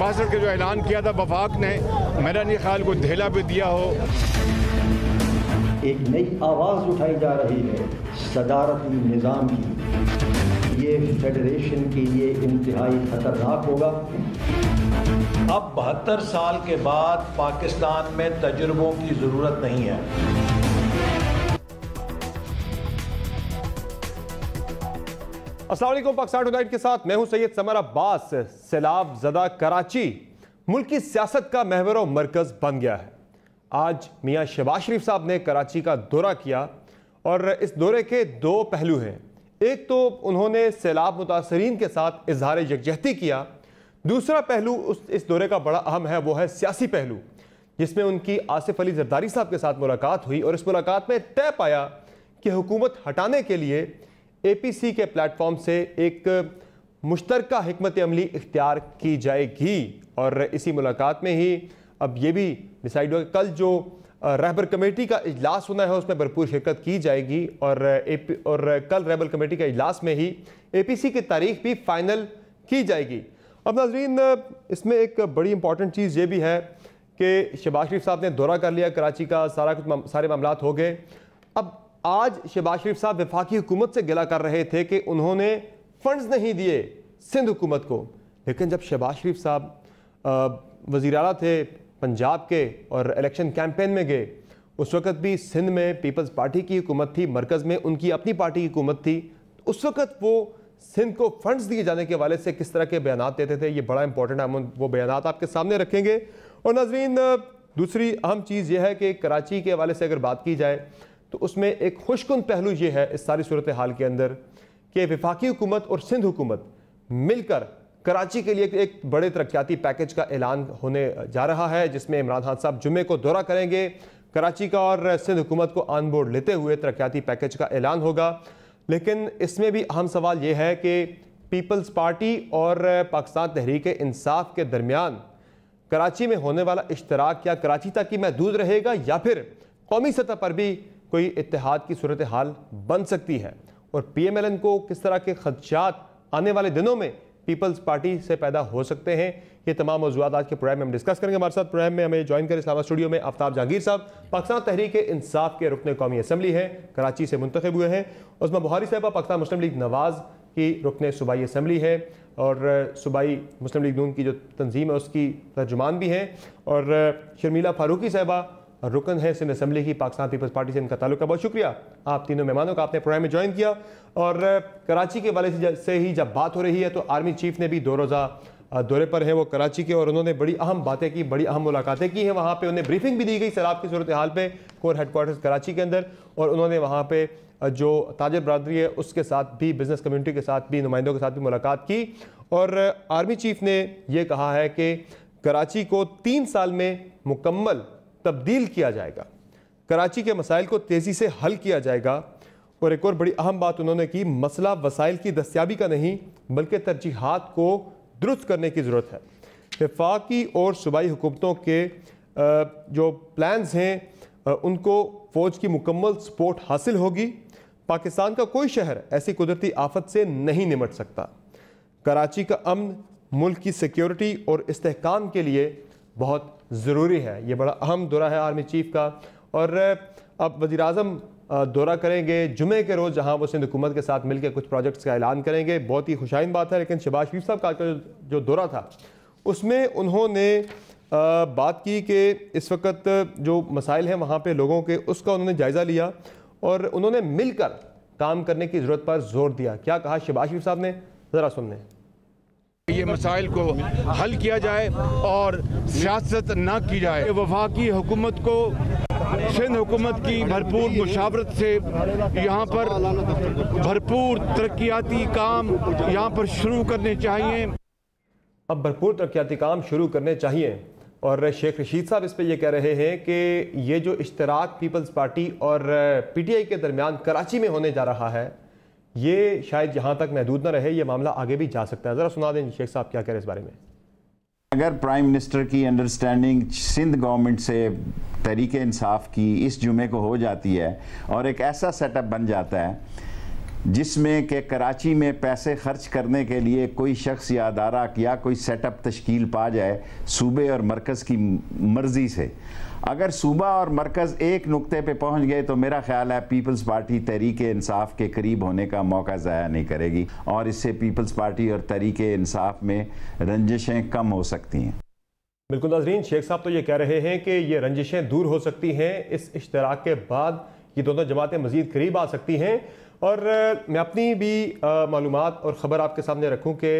62 का जो ऐलान किया था वफाक ने, मेरा नहीं ख्याल को ढेला भी दिया हो। एक नई आवाज़ उठाई जा रही है सदारती निज़ाम की। ये फेडरेशन के लिए इंतहाई खतरनाक होगा। अब 72 साल के बाद पाकिस्तान में तजुर्बों की ज़रूरत नहीं है। अस्सलाम वालेकुम, पाकिस्तान टुनाइट के साथ मैं हूं सैयद समर अब्बास। सैलाब ज़दा कराची मुल्क की सियासत का महवर और मरकज़ बन गया है। आज मियां शहबाज शरीफ साहब ने कराची का दौरा किया और इस दौरे के दो पहलू हैं। एक तो उन्होंने सैलाब मुतासरीन के साथ इजहार यकजहती किया। दूसरा पहलू इस दौरे का बड़ा अहम है, वो है सियासी पहलू, जिसमें उनकी आसिफ अली जरदारी साहब के साथ मुलाकात हुई और इस मुलाकात में तय पाया कि हुकूमत हटाने के लिए APC के प्लेटफॉर्म से एक मुश्तरका हिकमत अमली इख्तियार की जाएगी। और इसी मुलाकात में ही अब ये भी डिसाइड हुआ कि कल जो रहबर कमेटी का इजलास होना है उसमें भरपूर शिरकत की जाएगी और कल रहबर कमेटी के इजलास में ही APC की तारीख भी फाइनल की जाएगी। अब नाज़रीन, इसमें एक बड़ी इंपॉर्टेंट चीज़ ये भी है कि शहबाज शरीफ साहब ने दौरा कर लिया कराची का, सारे मामलात हो गए। अब आज शहबाज शरीफ साहब वफाकी हुकूमत से गिला कर रहे थे कि उन्होंने फंड्स नहीं दिए सिंध हुकूमत को, लेकिन जब शहबाज शरीफ साहब वज़ीर आला थे पंजाब के और इलेक्शन कैंपेन में गए, उस वक़्त भी सिंध में पीपल्स पार्टी की हुकूमत थी, मरकज़ में उनकी अपनी पार्टी की हुकूमत थी। उस वक़्त वो सिंध को फंड्स दिए जाने के हवाले से किस तरह के बयानात देते थे, ये बड़ा इंपॉर्टेंट है। हम वो बयानात आपके सामने रखेंगे। और नाज़रीन, दूसरी अहम चीज़ यह है कि कराची के हवाले से अगर बात की जाए तो उसमें एक खुशकुन पहलू ये है इस सारी सूरत हाल के अंदर कि वफाकी हुकूमत और सिंध हुकूमत मिलकर कराची के लिए एक बड़े तरक्याती पैकेज का ऐलान होने जा रहा है, जिसमें इमरान खान साहब जुम्मे को दौरा करेंगे कराची का और सिंध हुकूमत को ऑन बोर्ड लेते हुए तरक्याती पैकेज का ऐलान होगा। लेकिन इसमें भी अहम सवाल यह है कि पीपल्स पार्टी और पाकिस्तान तहरीक इंसाफ के दरमियान कराची में होने वाला इश्तराक क्या कराची तक ही महदूद रहेगा या फिर कौमी सतह पर भी कोई इत्तेहाद की सूरत हाल बन सकती है, और PMLN को किस तरह के खदशात आने वाले दिनों में पीपल्स पार्टी से पैदा हो सकते हैं। ये तमाम मौज़ूआत आज के प्रोग्राम में हम डिस्कस करेंगे। हमारे साथ प्रोग्राम में हमें ज्वाइन करें इस्लामाबाद स्टूडियो में आफ्ताब जहांगीर साहब, पाकिस्तान तहरीक इंसाफ के रुकन कौमी असम्बली हैं, कराची से मुंतखब हुए हैं। उस्मा बुहारी साहबा पाकिस्तान मुस्लिम लीग नवाज़ की रुकन सूबाई असम्बली है और सूबाई मुस्लिम लीग नून की जो तंजीम है उसकी तर्जुमान भी हैं, और शर्मिला फारूकी साहबा रुकन है सिंध असम्बली की, पाकिस्तान पीपल्स पार्टी से इनका ताल्लुक है। बहुत शुक्रिया आप तीनों मेहमानों का, आपने प्रोग्राम में ज्वाइन किया। और कराची के वाले से ही जब बात हो रही है तो आर्मी चीफ ने भी 2 रोज़ा दौरे पर हैं वो कराची के, और उन्होंने बड़ी अहम बातें की, बड़ी अहम मुलाकातें की हैं। वहाँ पे उन्हें ब्रीफिंग भी दी गई सैलाब की सूरत हाल पे कोर हेडक्वार्टर्स कराची के अंदर, और उन्होंने वहाँ पे जो ताजर बरादरी है उसके साथ भी, बिजनेस कम्युनिटी के साथ भी, नुमाइंदों के साथ भी मुलाकात की। और आर्मी चीफ ने यह कहा है कि कराची को 3 साल में मुकम्मल तब्दील किया जाएगा, कराची के मसाइल को तेज़ी से हल किया जाएगा। और एक और बड़ी अहम बात उन्होंने की, मसला वसाइल की दस्तियाबी का नहीं बल्कि तरजीहात को दुरुस्त करने की ज़रूरत है। वफाकी और सूबाई हुकूमतों के जो प्लान्स हैं उनको फ़ौज की मुकम्मल सपोर्ट हासिल होगी। पाकिस्तान का कोई शहर ऐसी कुदरती आफत से नहीं निमट सकता। कराची का अमन मुल्क की सिक्योरिटी और इस्तेहकाम के लिए बहुत ज़रूरी है। ये बड़ा अहम दौरा है आर्मी चीफ का। और अब वज़ीर-ए-आज़म दौरा करेंगे जुमे के रोज़, जहां वो सिंध हुकूमत के साथ मिलकर कुछ प्रोजेक्ट्स का ऐलान करेंगे। बहुत ही खुशाइन बात है। लेकिन शहबाज शरीफ साहब का जो दौरा था उसमें उन्होंने बात की कि इस वक्त जो मसाइल हैं वहाँ पे लोगों के, उसका उन्होंने जायज़ा लिया और उन्होंने मिलकर काम करने की ज़रूरत पर जोर दिया। क्या कहा शहबाज शरीफ साहब ने, ज़रा सुनने। ये मसाइल को हल किया जाए और सियासत ना की जाए। वफाकी हुकूमत को सिंध हुकूमत की भरपूर मुशावरत से यहाँ पर भरपूर तरक्याती काम यहाँ पर शुरू करने चाहिए। अब भरपूर तरक्याती काम शुरू करने चाहिए। और शेख रशीद साहब इस पे ये कह रहे हैं कि ये जो इश्तराक पीपल्स पार्टी और PTI के दरमियान कराची में होने जा रहा है, ये शायद यहाँ तक महदूद ना रहे, ये मामला आगे भी जा सकता है। ज़रा सुना दें शेख साहब क्या कह रहे हैं इस बारे में। अगर प्राइम मिनिस्टर की अंडरस्टैंडिंग सिंध गवर्नमेंट से तहरीक इंसाफ की इस जुमे को हो जाती है और एक ऐसा सेटअप बन जाता है जिसमें कि कराची में पैसे खर्च करने के लिए कोई शख्स या अदारा या कोई सेटअप तश्कील पा जाए सूबे और मरकज़ की मर्ज़ी से। अगर सूबा और मरकज़ एक नुक्ते पे पहुंच गए तो मेरा ख्याल है पीपल्स पार्टी तहरीक इंसाफ के करीब होने का मौका ज़ाया नहीं करेगी और इससे पीपल्स पार्टी और तहरीक इंसाफ में रंजिशें कम हो सकती हैं। बिल्कुल नाज़रीन, शेख साहब तो ये कह रहे हैं कि ये रंजिशें दूर हो सकती हैं, इस इश्तराक के बाद ये दोनों जमातें मज़ीद करीब आ सकती हैं। और मैं अपनी भी मालूमात और ख़बर आपके सामने रखूँ कि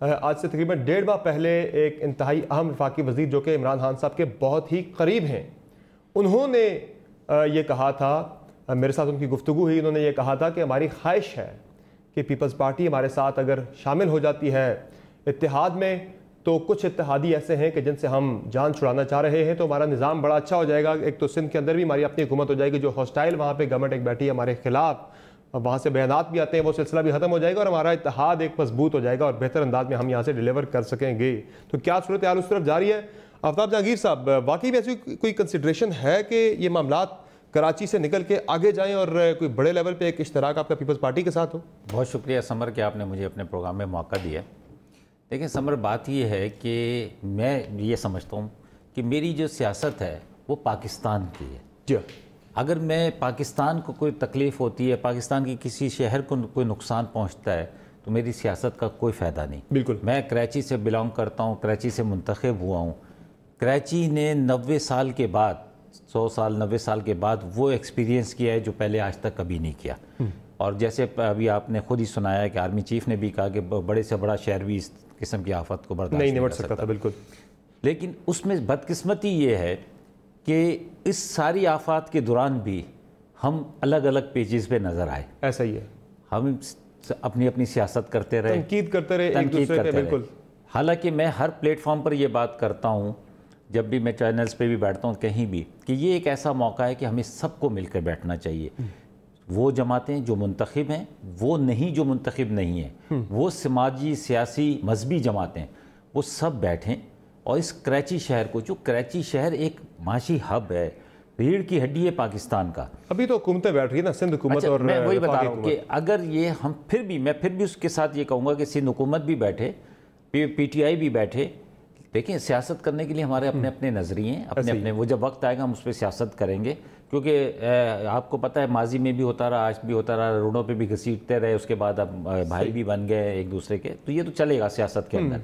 आज से तकरीबन 1.5 माह पहले एक इंतहाई अहम वफाकी वज़ीर जो कि इमरान खान साहब के बहुत ही करीब हैं, उन्होंने ये कहा था, मेरे साथ उनकी गुफ्तगू हुई, उन्होंने ये कहा था कि हमारी ख्वाहिश है कि पीपल्स पार्टी हमारे साथ अगर शामिल हो जाती है इत्तेहाद में तो कुछ इत्तेहादी ऐसे हैं कि जिनसे हम जान छुड़ाना चाह रहे हैं, तो हमारा निज़ाम बड़ा अच्छा हो जाएगा। एक तो सिंध के अंदर भी हमारी अपनी हुकूमत हो जाएगी, जो हॉस्टाइल वहाँ पे गवर्नमेंट एक बैठी है हमारे खिलाफ, वहाँ से बयानात भी आते हैं, वो सिलसिला भी ख़त्म हो जाएगा और हमारा इत्तेहाद एक मजबूत हो जाएगा और बेहतर अंदाज में हम यहाँ से डिलीवर कर सकेंगे। तो क्या सूरत हाल उस तरफ जारी है? आफ्ताब जहांगीर साहब, वाकई में ऐसी कोई कंसिड्रेशन है कि ये मामलात कराची से निकल के आगे जाएँ और कोई बड़े लेवल पर एक इश्तराक आपका पीपल्स पार्टी के साथ हो? बहुत शुक्रिया समर कि आपने मुझे अपने प्रोग्राम में मौका दिया। देखिए समर, बात ये है कि मैं ये समझता हूँ कि मेरी जो सियासत है वो पाकिस्तान की है। जी, अगर मैं पाकिस्तान को कोई तकलीफ़ होती है, पाकिस्तान की किसी शहर को कोई नुकसान पहुँचता है, तो मेरी सियासत का कोई फ़ायदा नहीं। बिल्कुल। मैं कराची से बिलोंग करता हूँ, कराची से मुंतखब हुआ हूँ। कराची ने 90 साल के बाद, 100 साल 90 साल के बाद वो एक्सपीरियंस किया है जो पहले आज तक कभी नहीं किया। और जैसे अभी आपने खुद ही सुनाया है कि आर्मी चीफ ने भी कहा कि बड़े से बड़ा शहर भी इस किस्म की आफत को बर्दाश्त नहीं निपट सकता था। बिल्कुल। लेकिन उसमें बदकिस्मती ये है कि इस सारी आफात के दौरान भी हम अलग अलग पेजेस पे नज़र आए। ऐसा ही है, हम अपनी अपनी सियासत करते रहे, तनकीद करते रहे एक दूसरे पे। बिल्कुल। हालांकि मैं हर प्लेटफॉर्म पर ये बात करता हूँ, जब भी मैं चैनल्स पे भी बैठता हूँ कहीं भी, कि ये एक ऐसा मौका है कि हमें सबको मिलकर बैठना चाहिए। वो जमातें जो मुंतखब हैं, वो नहीं जो मुंतखब नहीं हैं, वो समाजी सियासी मजहबी जमातें, वो सब बैठें और इस कराची शहर को, जो कराची शहर एक माशी हब है, रीढ़ की हड्डी है पाकिस्तान का। अभी तो हुकूमतें बैठ रही है ना, सिंध हुकूमत। अच्छा, और मैं वही बता रहा हूँ कि अगर ये हम मैं फिर भी उसके साथ ये कहूँगा कि सिंध हुकूमत भी बैठे, PTI भी बैठे। देखिए, सियासत करने के लिए हमारे अपने अपने नज़रिए हैं, अपने अपने, वो जब वक्त आएगा हम उस पर सियासत करेंगे। क्योंकि आपको पता है माजी में भी होता रहा, आज भी होता रहा, रोडों पे भी घसीटते रहे, उसके बाद अब भाई भी बन गए एक दूसरे के, तो ये तो चलेगा सियासत के अंदर।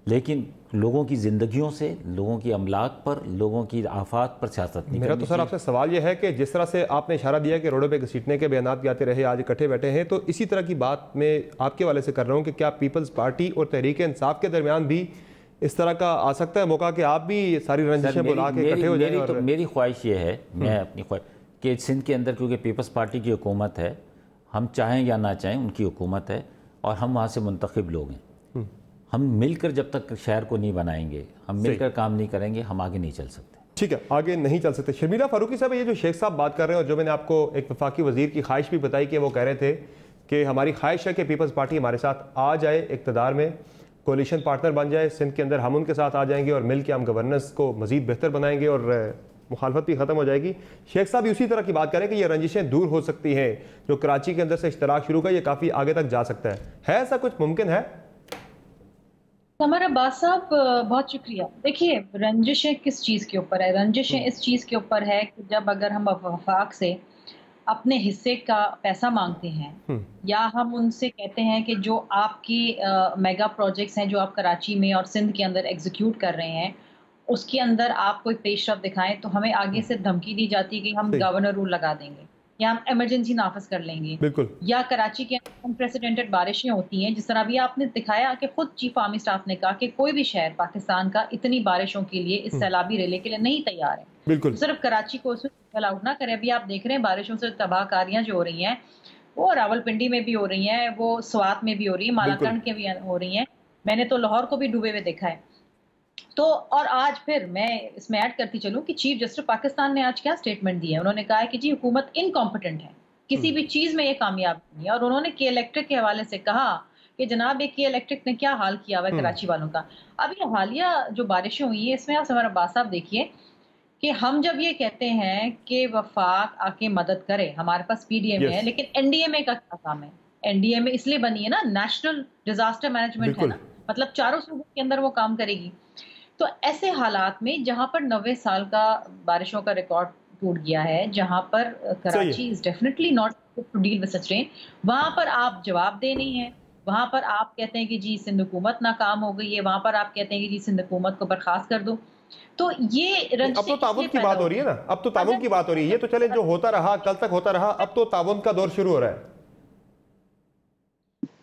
लेकिन लोगों की ज़िंदगियों से, लोगों की अमलाक पर, लोगों की आफात पर सियासत नहीं। मेरा तो सर आपसे सवाल यह है कि जिस तरह से आपने इशारा दिया कि रोडों पे घसीटने के बयानात भी आते रहे, आज इकट्ठे बैठे हैं, तो इसी तरह की बात मैं आपके वाले से कर रहा हूँ कि क्या पीपल्स पार्टी और तहरीक इंसाफ के दरमियान भी इस तरह का आ सकता है मौका कि आप भी सारी रंजिशें बुला के इकट्ठे हो जाएं? तो मेरी ख्वाहिश ये है, मैं अपनी ख्वाहिश कि सिंध के अंदर, क्योंकि पीपल्स पार्टी की हुकूमत है, हम चाहें या ना चाहें उनकी हुकूमत है और हम वहाँ से मुंतखब लोग हैं। हम मिलकर जब तक शहर को नहीं बनाएंगे, हम मिलकर काम नहीं करेंगे, हम आगे नहीं चल सकते। ठीक है, आगे नहीं चल सकते। शर्मिला फारूकी साहब, ये जो शेख साहब बात कर रहे हैं और जो मैंने आपको एक वफाकी वजीर की ख्वाहिश भी बताई कि वो कह रहे थे कि हमारी ख्वाहिश है कि पीपल्स पार्टी हमारे साथ आ जाए, इक़्तिदार में कोलिशन पार्टनर बन जाए सिंध के अंदर, हम उनके साथ आ जाएंगे और मिल के हम गवर्नेंस को मज़ीद बेहतर बनाएंगे और मुखालफत भी ख़त्म हो जाएगी। शेख साहब उसी तरह की बात करें कि ये रंजिशें दूर हो सकती हैं, जो कराची के अंदर से इश्तराक शुरू का, ये काफ़ी आगे तक जा सकता है ऐसा कुछ मुमकिन है? समर अब्बास साहब, बहुत शुक्रिया। देखिए, रंजिशें किस चीज़ के ऊपर है? रंजिशें इस चीज़ के ऊपर है कि जब अगर हम वफाक से अपने हिस्से का पैसा मांगते हैं या हम उनसे कहते हैं कि जो आपकी मेगा प्रोजेक्ट्स हैं जो आप कराची में और सिंध के अंदर एग्जीक्यूट कर रहे हैं, उसके अंदर आप कोई पेशरफ दिखाएं, तो हमें आगे से धमकी दी जाती है कि हम गवर्नर रूल लगा देंगे या हम इमरजेंसी नाफिज कर लेंगे। बिल्कुल। या कराची के अंदर अनप्रेसिडेंटेड बारिशें होती हैं, जिस तरह भी आपने दिखाया कि खुद चीफ आर्मी स्टाफ ने कहा कि कोई भी शहर पाकिस्तान का इतनी बारिशों के लिए, इस सैलाबी रेले के लिए नहीं तैयार है। बिल्कुल। तो सिर्फ कराची को उसमें अलाउड ना करें। अभी आप देख रहे हैं बारिशों से तबाहकारियां जो हो रही हैं, वो रावलपिंडी में भी हो रही हैं, वो स्वात में भी हो रही है, मालाकंड के भी हो रही हैं। मैंने तो लाहौर को भी डूबे हुए देखा है। तो और आज फिर मैं इसमें ऐड करती चलूं कि चीफ जस्टिस पाकिस्तान ने आज क्या स्टेटमेंट दी है। उन्होंने कहा है कि जी हुकूमत इनकॉम्पिटेंट है, किसी भी चीज में ये कामयाब नहीं है। और उन्होंने के इलेक्ट्रिक के हवाले से कहा कि जनाब ये के इलेक्ट्रिक ने क्या हाल किया हुआ है कराची वालों का। अब ये हालिया जो बारिशें हुई है, इसमें आप समर अब्बास साहब देखिए कि हम जब ये कहते हैं कि वफाक आके मदद करे, हमारे पास PDM है, लेकिन NDMA का क्या काम है? एनडीए में इसलिए बनी है ना, नेशनल डिजास्टर मैनेजमेंट है ना, मतलब चारों सूबों के अंदर वो काम करेगी। तो ऐसे हालात में जहां पर 90 साल का बारिशों का रिकॉर्ड टूट गया है, जहां पर Karachi is definitely not to deal with such rain, वहां पर आप जवाब दे नहीं है, वहां पर आप कहते हैं कि जी सिंध हुकूमत नाकाम हो गई है, वहां पर आप कहते हैं कि जी सिंध हुकूमत को बर्खास्त कर दो। तो ये अब तो ताउन की बात हो रही है ना, अब तो ताउन की बात हो रही है। ये तो चले जो होता रहा कल तक होता रहा, अब तो ताउन का दौर शुरू हो रहा है।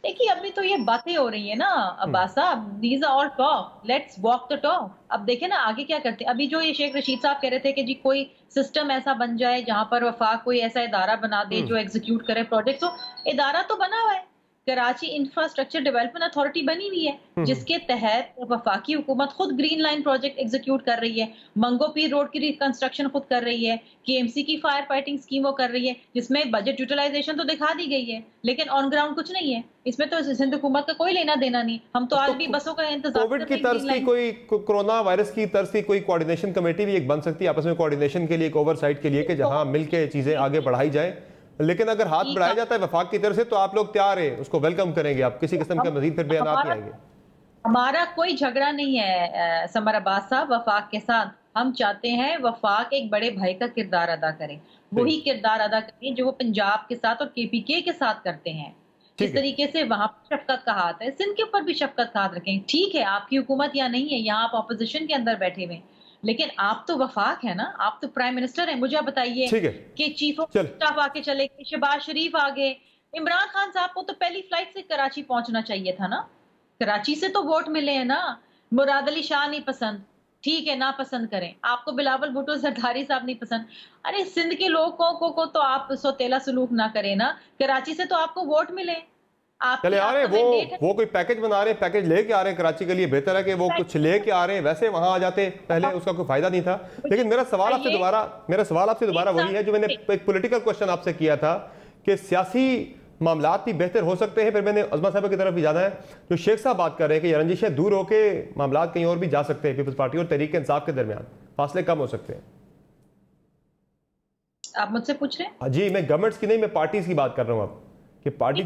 देखिए अभी तो ये बातें हो रही है ना Abbas sahab, these are all talk, let's walk the talk. अब देखे ना आगे क्या करते हैं। अभी जो ये शेख रशीद साहब कह रहे थे कि जी कोई सिस्टम ऐसा बन जाए जहां पर वफाक कोई ऐसा इदारा बना दे जो एग्जीक्यूट करे प्रोजेक्ट, तो इदारा तो बना हुआ है, कराची इंफ्रास्ट्रक्चर डेवलपमेंट अथॉरिटी बनी हुई है जिसके तहत वफाकी हुकूमत खुद ग्रीन लाइन प्रोजेक्ट एग्जीक्यूट कर रही है, मंगो पीर रोड की रिकंस्ट्रक्शन खुद कर रही है, केएमसी की फायर फाइटिंग स्कीम वो कर रही है, जिसमें बजट यूटिलाइजेशन तो दिखा दी गई है लेकिन ऑन ग्राउंड कुछ नहीं है। इसमें तो सिंध हुकूमत का कोई लेना देना नहीं। हम तो आज भी बसों का इंतजार कोविड की तर्ज की कोई कोरोना वायरस की तर्ज की कोई कोऑर्डिनेशन कमेटी भी एक बन सकती है आपस में, कोऑर्डिनेशन के लिए, एक ओवरसाइट के लिए, कि जहां मिलके चीजें आगे बढ़ाई जाए। लेकिन अगर हाथ बढ़ाया जाता है वफाक की तरफ से तो आप लोग तैयार हैं, उसको वेलकम करेंगे, आप किसी किस्म का मजीद फिर बयान नहीं आएंगे। हमारा कोई झगड़ा नहीं है समर अब्बास साहब वफाक के साथ। हम चाहते हैं वफाक एक बड़े भाई का किरदार अदा करे, वही किरदार अदा करें जो वो पंजाब के साथ और केपीके के साथ करते हैं। इस तरीके से वहां पर शफकत का हाथ है, सिंध के ऊपर भी शफकत का हाथ रखें। ठीक है आपकी हुकूमत यहाँ नहीं है, यहाँ आप ऑपोजिशन के अंदर बैठे हुए, लेकिन आप तो वफाक है ना, आप तो प्राइम मिनिस्टर हैं। मुझे आप बताइए कि चीफ ऑफ स्टाफ आके चले गए, शहबाज शरीफ आ गए, इमरान खान साहब को तो पहली फ्लाइट से कराची पहुंचना चाहिए था ना, कराची से तो वोट मिले हैं ना। मुराद अली शाह नहीं पसंद, ठीक है ना पसंद करें, आपको बिलावल भुट्टो जरदारी साहब नहीं पसंद, अरे सिंध के लोगों को तो आप सौतेला सलूक ना करें ना, कराची से तो आपको वोट मिले। चले आ रहे वो कोई पैकेज बना रहे हैं, पैकेज लेके आ रहे हैं कराची के लिए, बेहतर है कि वो कुछ लेके आ रहे हैं, वैसे वहां आ जाते पहले उसका कोई फायदा नहीं था। लेकिन मेरा सवाल आपसे दोबारा वही है जो मैंने एक पॉलिटिकल क्वेश्चन आपसे किया था कि सियासी मामलात भी बेहतर हो सकते हैं, फिर मैंने अजमा साहब की तरफ भी जाना है। जो शेख साहब बात कर रहे हैं कि रंजिशें दूर होके मामलात कहीं और भी जा सकते हैं, पीपल्स पार्टी और तहरीक इंसाफ के दरमियान फासले कम हो सकते हैं। आप मुझसे पूछ रहे हैं? जी मैं गवर्नमेंट्स की नहीं, मैं पार्टीज की बात कर रहा हूँ अब कि पार्टी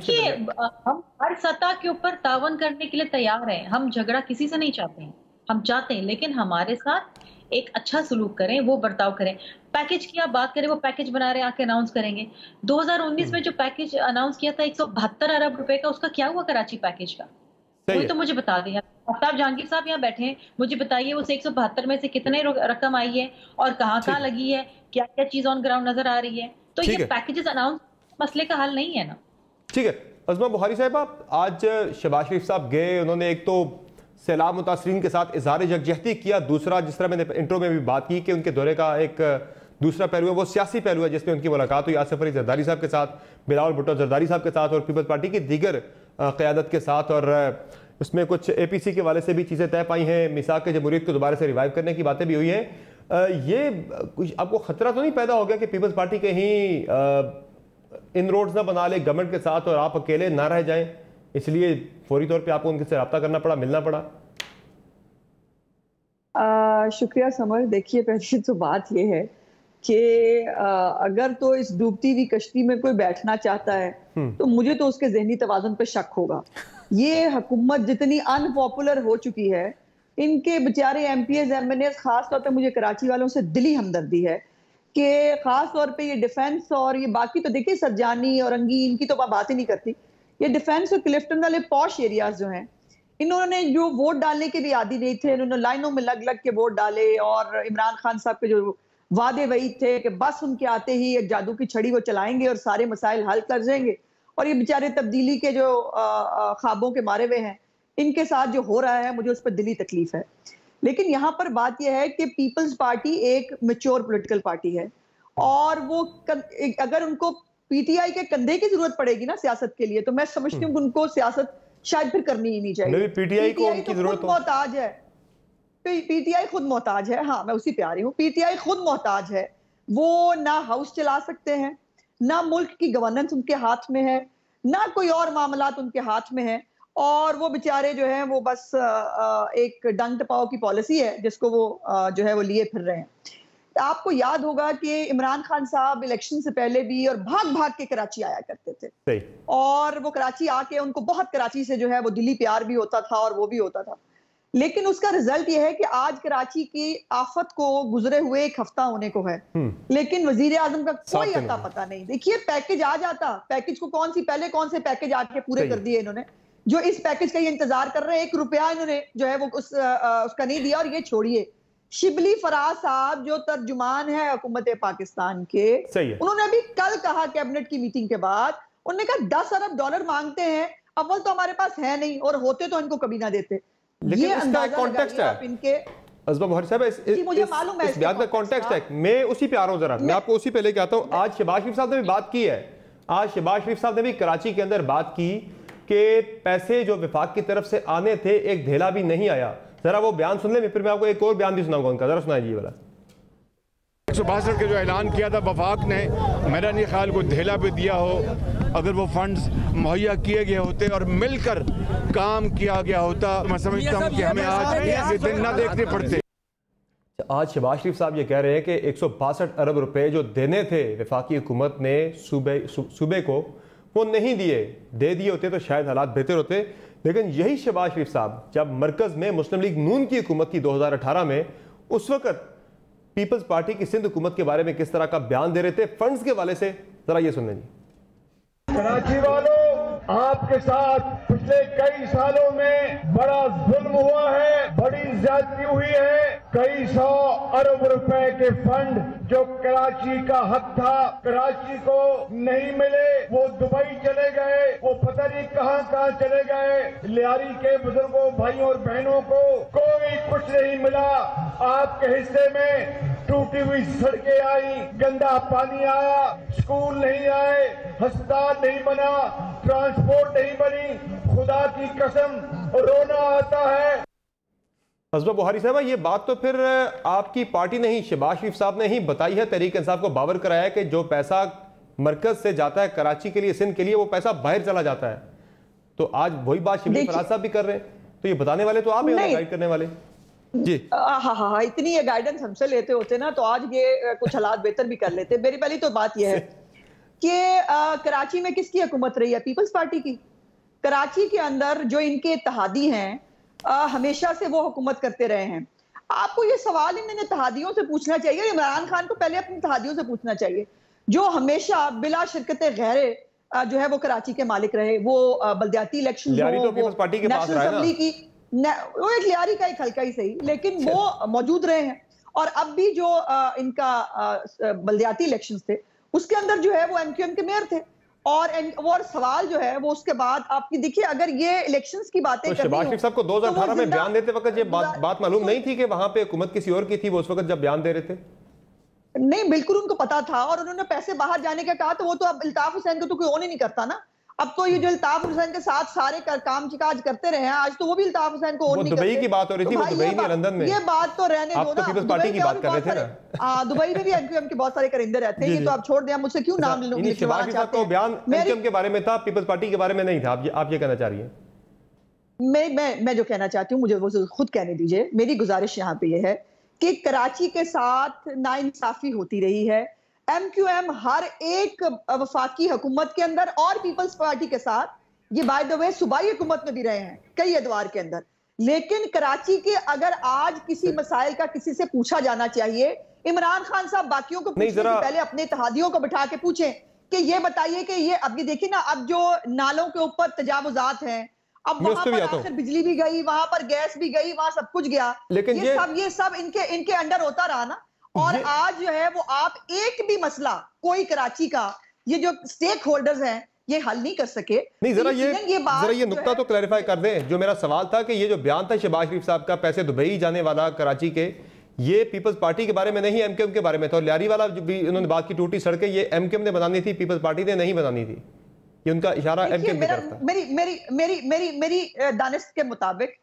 हम हर सतह के ऊपर तावन करने के लिए तैयार हैं। हम झगड़ा किसी से नहीं चाहते हैं, हम चाहते हैं लेकिन हमारे साथ एक अच्छा सलूक करें, वो बर्ताव करें। पैकेज की आप बात करें, वो पैकेज बना रहे हैं, आके अनाउंस करेंगे। 2019 में जो पैकेज अनाउंस किया था 172 अरब रुपए का, उसका क्या हुआ कराची पैकेज का? कोई तो मुझे बता दें। आफ्ताब जहांगीर साहब यहाँ बैठे हैं, मुझे बताइए उस 172 में से कितने रकम आई है और कहाँ लगी है, क्या क्या चीज ऑन ग्राउंड नजर आ रही है? तो ये पैकेजेस अनाउंस मसले का हल नहीं है ना। ठीक है अज़मा बुखारी साहब, आप आज शहबाज शरीफ साहब गए, उन्होंने एक तो सैलाब मुतासरीन के साथ इज़हार यकजहती किया, दूसरा जिस तरह मैंने इंट्रो में भी बात की कि उनके दौरे का एक दूसरा पहलू है वो सियासी पहलू है, जिसमें उनकी मुलाकात हुई आसिफ अली जरदारी साहब के साथ, बिलावल भुट्टो जरदारी साहब के साथ और पीपल्स पार्टी की दीगर क़यादत के साथ, और उसमें कुछ APC के वाले से भी चीज़ें तय पाई हैं, मिसाक जमहूरियत को दोबारा से रिवाइव करने की बातें भी हुई हैं। ये कुछ आपको खतरा तो नहीं पैदा हो गया कि पीपल्स पार्टी कहीं इन रोड्स ना बना ले गवर्नमेंट के साथ और आप अकेले ना रह जाएं, इसलिए फौरी तौर पे आपको उनके से रब्ता करना पड़ा, मिलना पड़ा? शुक्रिया समर। देखिए पहली तो बात यह है कि अगर तो इस डूबती हुई कश्ती में कोई बैठना चाहता है तो मुझे तो उसके ज़हनी तवाज़ुन पे शक होगा। ये हुकूमत जितनी अनपॉपुलर हो चुकी है, इनके बेचारे MPs MNAs, खास तौर पे मुझे कराची वालों से दिली हमदर्दी है कि खास तौर पे ये डिफेंस और ये बाकी तो देखिए सरजानी और अंगी इनकी तो बात ही नहीं करती, ये डिफेंस और क्लिफ्टन वाले पॉश एरियाज जो हैं, इन्होंने जो वोट डालने के भी आदी नहीं थे, इन्होंने लाइनों में लग लग के वोट डाले और इमरान खान साहब के जो वादे वही थे कि बस उनके आते ही एक जादू की छड़ी वो चलाएंगे और सारे मसाइल हल कर देंगे, और ये बेचारे तब्दीली के जो ख्वाबों के मारे हुए हैं, इनके साथ जो हो रहा है मुझे उस पर दिली तकलीफ है। लेकिन यहाँ पर बात यह है कि पीपल्स पार्टी एक मैच्योर पॉलिटिकल पार्टी है और वो अगर उनको PTI के कंधे की जरूरत पड़ेगी ना सियासत के लिए, तो मैं समझती हूँ कि उनको सियासत शायद फिर करनी ही नहीं चाहिए। PTI को उनकी जरूरत मोहताज है, PTI खुद मोहताज है। हाँ मैं उसी पे आ रही हूँ, PTI खुद मोहताज है। वो ना हाउस चला सकते हैं, ना मुल्क की गवर्नेंस उनके हाथ में है, ना कोई और मामलात उनके हाथ में है, और वो बेचारे जो हैं वो बस एक डंग टपाओ की पॉलिसी है जिसको वो जो है वो लिए फिर रहे हैं। आपको याद होगा कि इमरान खान साहब इलेक्शन से पहले भी और भाग भाग के कराची आया करते थे, और वो कराची आके उनको बहुत कराची से जो है वो दिली प्यार भी होता था और वो भी होता था। लेकिन उसका रिजल्ट ये है कि आज कराची की आफत को गुजरे हुए 1 हफ्ता होने को है, लेकिन वजीर आजम का कोई अता पता नहीं। देखिए पैकेज आ जाता, पैकेज को कौन से पैकेज आके पूरे कर दिए इन्होंने, जो इस पैकेज का ये इंतजार कर रहे हैं। 1 रुपया इन्होंने जो है वो उसका नहीं दिया। और ये छोड़िए, शिबली फराज साहब जो तर्जुमान है हुकूमत पाकिस्तान के, उन्होंने अभी कल कहा कैबिनेट की मीटिंग के बाद, उन्होंने कहा 10 अरब डॉलर मांगते हैं, अव्वल तो हमारे पास है नहीं और होते तो इनको कभी ना देते। लेकिन इसका एक कॉन्टेक्स्ट है इनके असबा बुहारी साहब, मुझे मालूम है इस बात का कॉन्टेक्स्ट है। मैं उसी पे आ रहा हूं, जरा मैं आपको उसी पे लेके आता हूं। आज शहबाज शरीफ साहब ने भी बात की है, आज शहबाज शरीफ साहब ने भी कराची के अंदर बात की कि पैसे जो विफाक की तरफ से आने थे एक धेला भी नहीं आया। जरा वो बयान सुन ले, फिर मैं आपको एक और बयान भी सुनाऊंगा उनका, जरा सुनाइए वाला। 162 के जो ऐलान किया था वफाक ने, मेरा नहीं ख्याल को धेला भी दिया हो। अगर वो फंड्स मुहैया किए गए होते और मिलकर काम किया गया होता, मैं समझता हूँ कि हमें आज ये दिन ना देखने पड़ते। आज शहबाज शरीफ साहब ये कह रहे हैं कि 162 अरब रुपए जो देने थे वफाकी हुकूमत ने सूबे को, वो नहीं दिए। दे दिए होते तो शायद हालात बेहतर होते। लेकिन यही शहबाज शरीफ साहब जब मरकज में मुस्लिम लीग नून की हुकूमत की 2018 में, उस वक्त पीपल्स पार्टी की सिंध हुकूमत के बारे में किस तरह का बयान दे रहे थे फंड्स के हवाले से, जरा ये सुन लीजिए। कराची वालों, आपके साथ पिछले कई सालों में बड़ा जुल्म हुआ है, बड़ी ज्यादती हुई है। कई 100 अरब रुपए के फंड जो कराची का हक था, कराची को नहीं मिले, वो दुबई चले गए, वो पता नहीं कहां कहां चले गए। लियारी के बुजुर्गों, भाइयों और बहनों को कोई कुछ नहीं मिला। आपके हिस्से में टूटी हुई सड़कें आई, गंदा पानी आया, स्कूल नहीं आए, अस्पताल नहीं बना, ट्रांसपोर्ट नहीं बनी। खुदा की कसम रोना आता है। असबा बुहारी साहब, ये बात तो फिर आपकी पार्टी ने ही, शहबाज शरीफ साहब ने ही बताई है, तहरीक इंसाफ को बावर कराया है कि जो पैसा मरकज से जाता है कराची के लिए, सिंध के लिए, वो पैसा बाहर चला जाता है। तो आज वही बात शिबली फराज साहब भी कर रहे हैं, तो ये बताने वाले तो आप हैं, गाइड करने वाले जी। हाँ, इतनी ये गाइडेंस हमसे लेते होते ना तो आज ये कुछ हालात बेहतर भी कर लेते। मेरी पहली तो बात यह है कि कराची में किसकी हुकूमत रही है? पीपल्स पार्टी की। कराची के अंदर जो इनके इत्तेहादी हैं, हमेशा से वो हुकूमत करते रहे हैं। आपको ये सवाल इन इत्तेहादियों से पूछना चाहिए, इमरान खान को पहले अपने इत्तेहादियों से पूछना चाहिए, जो हमेशा बिला शिरकत गैरे जो है वो कराची के मालिक रहे। वो बल्दियाती इलेक्शन नेशनल असेंबली की, वो एक लियारी का एक हल्का ही सही, लेकिन वो मौजूद रहे हैं। और अब भी जो इनका बल्दियाती इलेक्शंस थे उसके अंदर जो है वो एमक्यूएम के मेयर थे। और सवाल जो है वो उसके बाद आपकी देखिए, अगर ये इलेक्शंस की बातें तो शहबाज शरीफ साहब को 2018 में बयान देते वक्त ये बात मालूम नहीं थी कि वहां पे हुकूमत किसी और की थी, वो उस वक्त जब बयान दे रहे थे? नहीं, बिल्कुल उनको पता था और उन्होंने पैसे बाहर जाने का कहा। तो वो तो अब इल्ताफ हुसैन को तो कोई ऑन ही नहीं करता ना। अब तो ये जो इल्ताफ हुसैन के साथ सारे काम काज करते रहे हैं, आज तो वो भी इल्ताफ हुसैन को ऑन नहीं करते। दुबई की बात हो रही थी, वो दुबई नहीं, लंदन में। ये बात तो रहने दो ना, पीपल्स पार्टी की बात कर रहे थे ना। दुबई में भी एमक्यूएम के बहुत सारे करिंदे रहते हैं, ये तो आप छोड़ दें, मुझसे क्यों नाम लेने चाहते हैं? बयान एमक्यूएम के बारे में था, पीपल्स पार्टी के बारे में नहीं था। आप ये कहना चाह रही हैं? मैं जो कहना चाहती हूँ, मुझे वो खुद कहने दीजिए। मेरी गुजारिश यहाँ पे ये है कि कराची के साथ नाइंसाफी होती रही है। एमक्यूएम हर एक वफाकी हुकूमत के अंदर और पीपल्स पार्टी के साथ, ये बाय द वे सूबाई हुकूमत में भी रहे हैं कई अदवार के अंदर। लेकिन कराची के अगर आज किसी मसाइल का किसी से पूछा जाना चाहिए, इमरान खान साहब बाकियों को पूछने से पहले अपने इत्तेहादियों को बिठा के पूछें कि ये बताइए कि ये, अब ये देखिए ना, अब जो नालों के ऊपर तजावुजात हैं, अब वहां पर आखिर बिजली भी गई, वहां पर गैस भी गई, वहां सब कुछ गया, लेकिन ये सब इनके अंडर होता रहा ना। और आज जो है वो आप एक भी मसला कोई कराची का, ये जो स्टेक होल्डर्स हैं, ये हल नहीं कर सके। नहीं, जरा ये नुक्ता तो क्लैरिफाई कर दें। जो मेरा सवाल था कि ये जो बयान था शहबाज शरीफ साहब का पैसे दुबई जाने वाला कराची के, ये पीपल्स पार्टी के बारे में नहीं, एमक्यूएम के बारे में था। और लियारी वाला जो भी उन्होंने बात की, टूटी सड़कें, ये एमक्यूएम ने बनानी थी, पीपल्स पार्टी ने नहीं बनानी थी। ये उनका इशारा एमक्यूएम की तरफ था। मेरी दानिश के मुताबिक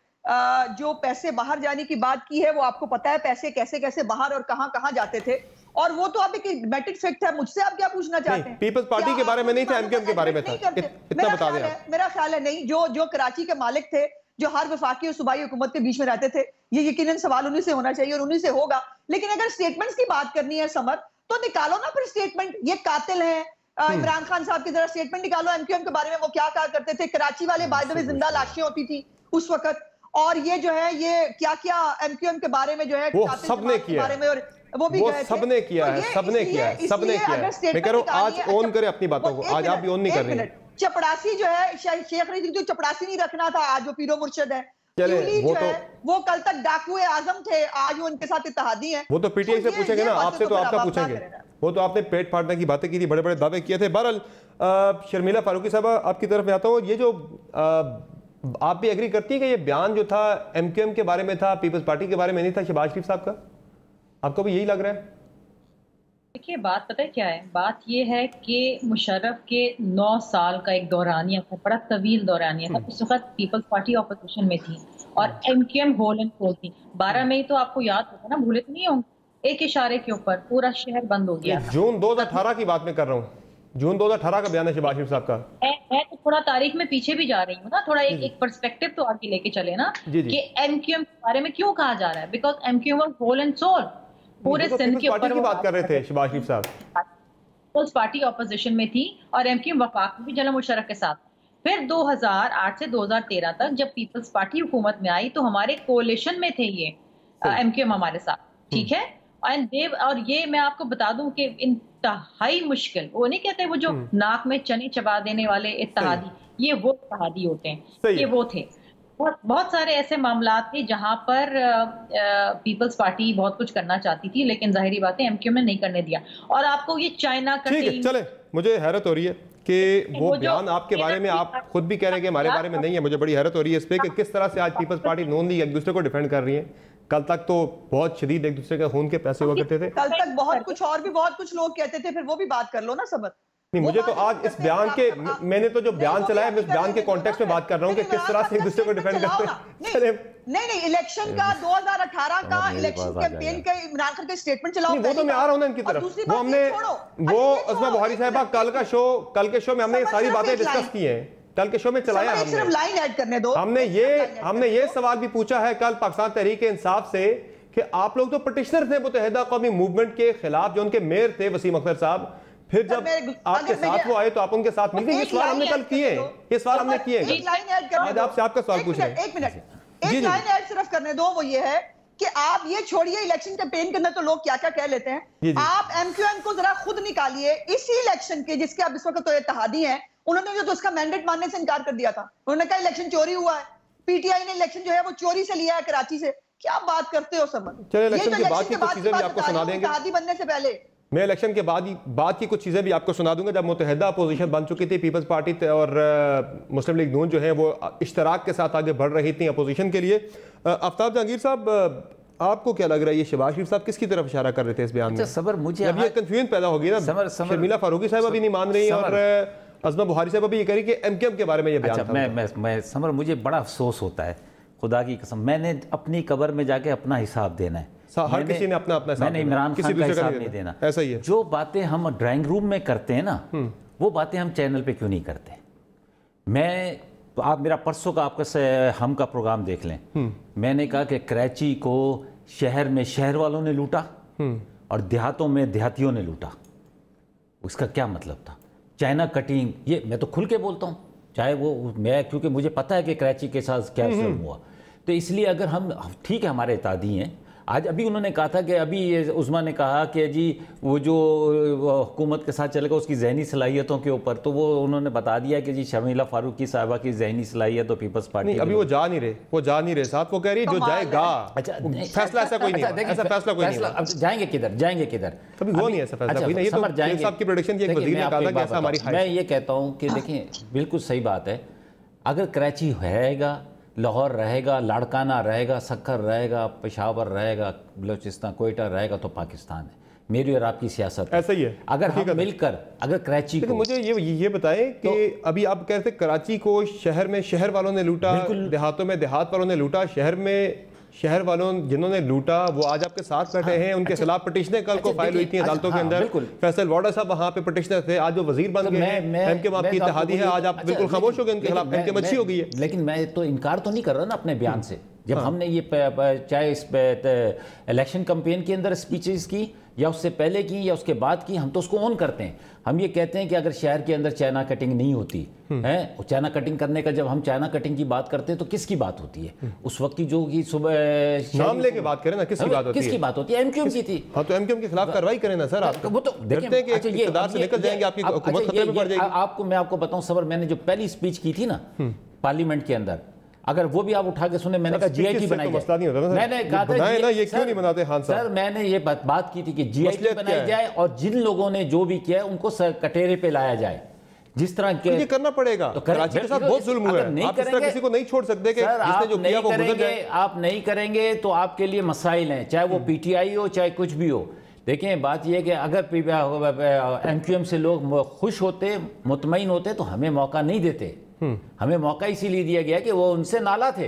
जो पैसे बाहर जाने की बात की है, वो आपको पता है पैसे कैसे कैसे बाहर और कहां कहां जाते थे, और वो तो अब एक मैट्रिक फैक्ट है। मुझसे आप क्या पूछना चाहते हैं? पीपल्स पार्टी के बारे में नहीं था, एमक्यूएम के बारे में था। इतना बता दें। मेरा ख्याल है नहीं, जो कराची के मालिक थे, जो हर वफाकी और सूबाई हुकूमत के बीच में रहते थे। ये यकीनन सवाल उन्हीं से होना चाहिए और उन्हीं से होगा। लेकिन अगर स्टेटमेंट्स की बात करनी है समर, तो निकालो ना फिर स्टेटमेंट। ये कातिल है इमरान खान साहब की तरह स्टेटमेंट निकालो एमक्यूएम के बारे में, वो क्या कहा करते थे। कराची वाले बाय द वे जिंदा लाशें होती थी उस वक्त, और ये जो है ये क्या क्या एमक्यूएम के बारे में जो है वो सबने किया है, वो भी सबने किया है, सबने किया है, सबने किया है। मैं कह रहा हूं आज ऑन करें अपनी बातों को, आज आप भी ऑन नहीं कर रहे हैं। चपड़ासी जो है शेख रशीद जो चपड़ासी नहीं रखना था, आज वो पीरो मुर्शद है। चले वो कल तक डाकू आजम थे, आज वो उनके साथ इत्तेहादी हैं। वो तो पीटीआई से पूछेंगे ना, आपसे तो आपका पूछेंगे। वो तो आपने पेट फाड़ने की बातें की थी, बड़े बड़े दावे किए थे। बहरहाल शर्मिला फारूकी साहब आपकी तरफ में आता हूँ, ये जो आप भी एग्री करती है कि ये बयान जो था एमक्यूएम के बारे में था, पीपल्स पार्टी के बारे में नहीं था, शहबाज शरीफ साहब का? आपको भी यही लग रहा है? देखिए बात पता है क्या है, बात ये है कि मुशर्रफ के 9 साल का एक दौरानिया था, बड़ा तवील दौरानिया था। उस वक्त पीपल्स पार्टी ऑपोजिशन में थी और एमक्यूएम होल एंड होल थी। 12 मई तो आपको याद होगा ना, भूले तो नहीं होंगे, एक इशारे के ऊपर पूरा शहर बंद हो गया। जून 2018 की बात मैं कर रहा हूँ, जून 2018 का बयान है शहबाज शरीफ साहब का। मैं तो थोड़ा तारीख में पीछे भी जा रही हूँ ना, थोड़ा एक पर्सपेक्टिव तो आगे लेके चले ना कि एमक्यूएम के बारे में क्यों कहा जा रहा है, because MQM was whole and soul. पूरे सिंध के ऊपर की बात कर रहे थे शहबाज शरीफ साहब। पीपल्स पार्टी ऑपोजिशन में थी और एमक्यूएम वफाक में भी जनरल मुशर्रफ के साथ। फिर 2008 से 2013 तक जब पीपल्स पार्टी हुकूमत में आई तो हमारे कोalition में थे ये एमक्यूएम हमारे साथ, ठीक है। और ये मैं आपको बता दूं कि इंतहाई मुश्किल, वो नहीं कहते वो जो नाक में चने चबा देने वाले इत्तेहादी, ये वो इत्तेहादी होते हैं, ये वो थे। बहुत सारे ऐसे मामला थे जहां पर पीपल्स पार्टी बहुत कुछ करना चाहती थी, लेकिन जाहिर बात है एमक्यूएम ने नहीं करने दिया। और आपको ये चाइना कटिंग, चले मुझे हैरत हो रही है कि वो बयान आपके बारे में आप खुद भी कह रहे हैं कि हमारे बारे में नहीं है। मुझे बड़ी हैरत हो रही है इस पे कि किस तरह से आज पीपल्स पार्टी नॉन लीग एक दूसरे को डिफेंड कर रही है। कल तक तो बहुत शदीद एक दूसरे के खून के पैसे हुआ करते थे, कल तक बहुत कुछ और भी बहुत कुछ लोग कहते थे, फिर वो भी बात कर लो ना सबक। नहीं, मुझे तो आज इस बयान के, मैंने तो जो बयान चलाया मैं इस बयान के कॉन्टेक्स्ट में बात कर रहा हूँ कि किस तरह से एक दूसरे को डिफेंड करते हैं। नहीं इलेक्शन का 2018 का इलेक्शन कैंपेन का इमरान खान का स्टेटमेंट चलाओ। वो तो मैं आ रहा हूँ ना इनकी तरफ, वो हमने वो उस्मा बुखारी साहबा कल के शो में हमने ये सारी बातें डिस्कस की हैं, कल के शो में चलाया हमने। सिर्फ लाइन ऐड करने दो। हमने ये सवाल भी पूछा है कल पाकिस्तान तहरीक इंसाफ से कि आप लोग तो पटिशनर थे मुत्तहिदा कौमी मूवमेंट के खिलाफ, जो उनके मेयर थे वसीम अख्तर साहब, फिर जब आपके साथ वो आए तो आप उनके साथ मिल गए। ये सवाल हमने कल किए, ये सवाल हमने किए। आज आपसे आपका सवाल पूछ रहे हैं। एक मिनट, एक लाइन ऐड सिर्फ करने दो, वो ये है कि आप ये छोड़िए इलेक्शन कैंपेन के अंदर तो लोग क्या क्या कह लेते हैं, आप एमक्यूएम को जरा खुद निकालिए इसी इलेक्शन के जिसके आप इस वक्त तो इत्तेहादी हैं। उन्होंने जो उसका मैंडेट मानने से इनकार कर दिया था, उन्होंने कहा इलेक्शन चोरी हुआ है, पीटीआई ने इलेक्शन जो है वो चोरी से लिया है कराची से। क्या बात करते हो समझ। चलिए इलेक्शन के बाद की कुछ चीजें भी आपको सुना देंगे, इत्तेहादी बनने से पहले। मैं इलेक्शन के बाद की कुछ चीज़ें भी आपको सुना दूंगा, जब मुत्तहिदा अपोजिशन बन चुकी थी पीपल्स पार्टी और मुस्लिम लीग नून जो है वो इश्तराक के साथ आगे बढ़ रही थी अपोजिशन के लिए। आफ्ताब जहांगीर साहब, आपको क्या लग रहा है ये शहबाज शरीफ साहब किसकी तरफ इशारा कर रहे थे इस बयान में? सबर मुझे अब ये कंफ्यूजन पैदा होगी ना, शर्मिला फारूकी साहब अभी नहीं मान रही और अज़मा बुखारी साहब अभी ये कह रही कि एमक्यूएम के बारे में ये बयान था। मैं समर, मुझे बड़ा अफसोस होता है, खुदा की कसम, मैंने अपनी कब्र में जाके अपना हिसाब देना है। हर किसी ने अपना अपना, मैंने इमरान खान का हिसाब नहीं देना। ऐसा ही है। जो बातें हम ड्राइंग रूम में करते हैं ना, वो बातें हम चैनल पे क्यों नहीं करते? आप मेरा परसों का आपका हम का प्रोग्राम देख लें। मैंने कहा कि कराची को शहर में शहर वालों ने लूटा और देहातों में देहातियों ने लूटा। उसका क्या मतलब था? चाइना कटिंग, ये मैं तो खुल के बोलता हूँ, चाहे वो मैं, क्योंकि मुझे पता है कि कराची के साथ क्या जुल्म हुआ। तो इसलिए अगर हम, ठीक है हमारे इत्तेहादी हैं, आज अभी उन्होंने कहा था कि अभी उस्मा ने कहा कि जी वो जो हुकूमत के साथ चलेगा उसकी जहनी सलाहियतों के ऊपर, तो वो उन्होंने बता दिया कि जी शर्मिला फारूकी साहबा की जहनी सलाहियत तो पीपल्स पार्टी अभी वो जा नहीं रहे साथ, वो कह रही जो जाएगा। अच्छा, फैसला ऐसा कोई नहीं है, ऐसा फैसला कोई नहीं है। अब जाएंगे किधर कभी वो नहीं है ऐसा फैसला कोई नहीं। ये तो साहब की प्रेडिक्शन थी, एक वजीर ने कहा था कि ऐसा हमारी। मैं ये कहता हूँ कि देखिए बिल्कुल सही बात है, अगर कराची रहेगा, लाहौर रहेगा, लाड़काना रहेगा, सक्कर रहेगा, पेशावर रहेगा, बलूचिस्तान कोयटा रहेगा, तो पाकिस्तान है। मेरी और आपकी सियासत ऐसा ही है। अगर हम मिलकर, अगर कराची को, मुझे ये बताएं कि अभी आप कहते कराची को शहर में शहर वालों ने लूटा, देहातों में देहात वालों ने लूटा, शहर में शहर वालों जिन्होंने लूटा वो आज आपके साथ बैठे हैं, उनके खिलाफ पिटीशनें कल को फाइल हुई थी अदालतों के अंदर। फैसल वाडा साहब वहाँ पे पिटीशनर थे, आज वो वजीर बन गए हैं, एमके आपकी इत्तेहादी है, आज आप बिल्कुल खामोश हो गए उनके खिलाफ, एमके मच्छी हो गई है। लेकिन मैं तो इनकार तो नहीं कर रहा ना अपने बयान से। जब हमने ये चाहे इस इलेक्शन कैंपेन के अंदर स्पीचेस की या उससे पहले की या उसके बाद की, हम तो उसको ऑन करते हैं। हम ये कहते हैं कि अगर शहर के अंदर चाइना कटिंग नहीं होती है, चाइना कटिंग करने का जब हम चाइना कटिंग की बात करते हैं तो किसकी बात होती है? उस वक्त की जो कि सुबह नाम लेके बात करें ना, किसकी बात होती है? किसकी बात होती है? एमक्यूएम की थी। हाँ तो एमक्यूएम के खिलाफ कार्रवाई करें ना सर। आप वो तो देखते हैं कि इक़्तिदार से निकल जाएंगे, आपकी हुकूमत खतरे में पड़ जाएगी। आपको मैं आपको बताऊं सबर, मैंने जो पहली स्पीच की थी ना पार्लियामेंट के अंदर, अगर वो भी आप उठा के सुने, मैंने कहा जीआईटी बनाई जाए। मैंने कहा था ना ये क्यों नहीं बनाते खान साहब? सर मैंने ये बात की थी कि जीआईटी बनाई जाए और जिन लोगों ने जो भी किया है उनको कटहरे पे लाया जाए। जिस तरह के ये करना पड़ेगा, तो कराची के साथ बहुत जुल्म हुआ है, आप इस तरह किसी को नहीं छोड़ सकते कि जिसने जो किया वो गुजर जाए। आप नहीं करेंगे तो आपके लिए मसाइल हैं, चाहे वो पीटीआई हो चाहे कुछ भी हो। देखें बात यह है कि अगर एमक्यूएम से लोग खुश होते, मुतमईन होते तो हमें मौका नहीं देते। हमें मौका इसीलिए दिया गया कि वो उनसे नाला थे।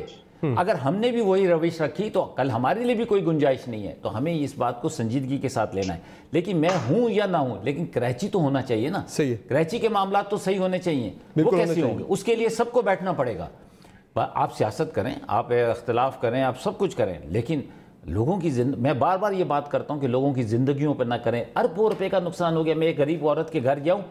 अगर हमने भी वही रविश रखी तो कल हमारे लिए भी कोई गुंजाइश नहीं है। तो हमें इस बात को संजीदगी के साथ लेना है। लेकिन मैं हूं या ना हूं, लेकिन कराची तो होना चाहिए ना। सही है, कराची के मामला तो सही होने चाहिए। वो कैसे होंगे? उसके लिए सबको बैठना पड़ेगा। आप सियासत करें, आप इख्तिलाफ करें, आप सब कुछ करें, लेकिन लोगों की मैं बार बार ये बात करता हूँ कि लोगों की जिंदगियों पर ना करें। अरबों रुपए का नुकसान हो गया। मैं एक गरीब औरत के घर जाऊँ,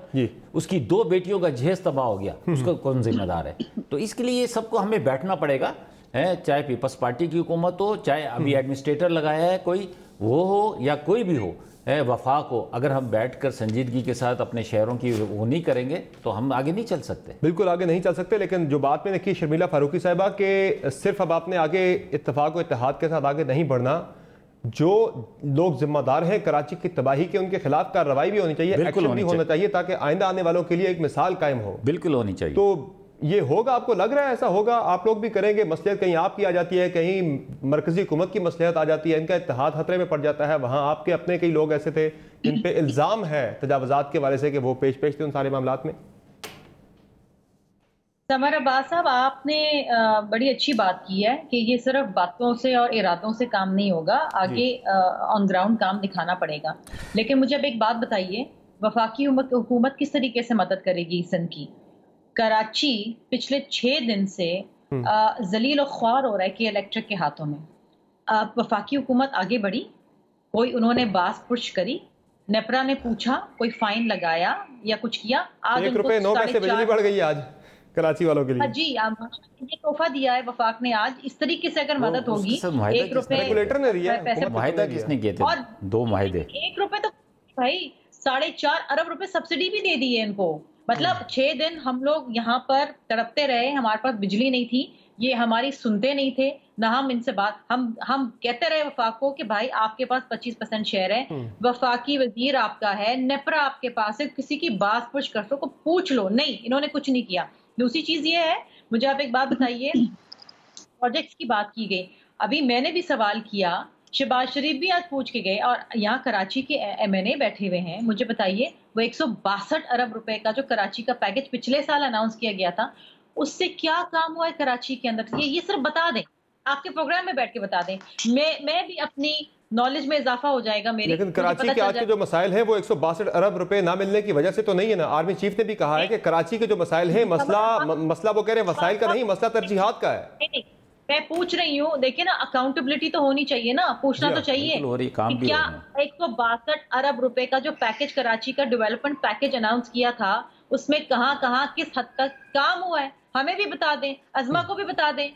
उसकी 2 बेटियों का जहेज तबाह हो गया, उसका कौन जिम्मेदार है? तो इसके लिए सबको हमें बैठना पड़ेगा, है चाहे पीपल्स पार्टी की हुकूमत हो, चाहे अभी एडमिनिस्ट्रेटर लगाया है कोई वो हो या कोई भी हो, वफाक हो। अगर हम बैठकर संजीदगी के साथ अपने शहरों की वो नहीं करेंगे तो हम आगे नहीं चल सकते। बिल्कुल आगे नहीं चल सकते। लेकिन जो बात मैंने की शर्मिला फारूकी साहिबा के सिर्फ अब आपने आगे इत्तेफाक और इत्तेहाद के साथ आगे नहीं बढ़ना, जो लोग जिम्मेदार हैं कराची की तबाही के उनके खिलाफ कार्रवाई भी होनी चाहिए, एक्शन भी होना चाहिए ताकि आइंदा आने वालों के लिए एक मिसाल कायम हो। बिल्कुल होनी चाहिए। तो ये होगा, आपको लग रहा है ऐसा होगा? आप लोग भी करेंगे? मसलियत कहीं आपकी आ जाती है, कहीं मरकजी हुकूमत की मसलियत आ जाती है, इनका इत्तेहाद खतरे में पड़ जाता है। वहाँ आपके अपने कई लोग ऐसे थे जिन पे इल्ज़ाम है तजावुज़ात के वाले से कि वो पेश थे उन सारे मामलात में। समर अब्बास साहब, आपने बड़ी अच्छी बात की है कि ये सिर्फ बातों से और इरादों से काम नहीं होगा, आगे ऑन ग्राउंड काम दिखाना पड़ेगा। लेकिन मुझे अब एक बात बताइए, वफाकी हुकूमत किस तरीके से मदद करेगी सिंध की? कराची पिछले 6 दिन से जलील और ख्वार हो रहा है कि इलेक्ट्रिक के हाथों में। वफाकी हुकूमत आगे बढ़ी, कोई उन्होंने बास पुश करी, नेपरा ने पूछा, कोई फाइन लगाया या कुछ किया? आज 1 रुपए 9 पैसे बिजली बढ़ गई आज कराची वालों के लिए। जी, ये तोहफा दिया है वफाक ने आज। इस तरीके से अगर मदद होगी, 1 रुपए रेगुलेटर ने दिया है, मुआहिदा किसने किए थे? और 2 मुआहिदे। 1 रुपए तो भाई 4.5 अरब रुपए सब्सिडी भी दे दी है इनको। मतलब 6 दिन हम लोग यहाँ पर तड़पते रहे, हमारे पास बिजली नहीं थी, ये हमारी सुनते नहीं थे ना। हम इनसे बात हम कहते रहे वफाक को कि भाई आपके पास 25% शेयर है, वफाकी वजीर आपका है, नेपरा आपके पास है, किसी की बात पुछ कर सको पूछ लो। नहीं, इन्होंने कुछ नहीं किया। दूसरी चीज ये है, मुझे आप एक बात बताइए, प्रोजेक्ट्स की बात की गई, अभी मैंने भी सवाल किया, शहबाज शरीफ भी आज पूछ के गए, और यहाँ कराची के MNA बैठे हुए हैं। मुझे बताइए, वो 162 अरब रुपए का जो कराची का पैकेज पिछले साल अनाउंस किया गया था, उससे क्या काम हुआ है कराची के अंदर? ये सिर्फ बता दें, आपके प्रोग्राम में बैठ के बता दें, मैं भी अपनी नॉलेज में इजाफा हो जाएगा मेरी। लेकिन कराची के आज के जो मसाइल हैं वो 162 अरब रुपए ना मिलने की वजह से तो नहीं है ना। आर्मी चीफ ने भी कहा है कि कराची के जो मसाइल हैं, मसला वो कह रहे हैं वसाइल का नहीं, मसला तरजीहात का है। मैं पूछ रही हूँ, देखिए ना, अकाउंटेबिलिटी तो होनी चाहिए ना, पूछना तो चाहिए कि क्या 162 अरब रुपए का जो पैकेज कराची का डेवलपमेंट पैकेज अनाउंस किया था, उसमें कहाँ किस हद तक काम हुआ है? हमें भी बता दें, अजमा को भी बता दें।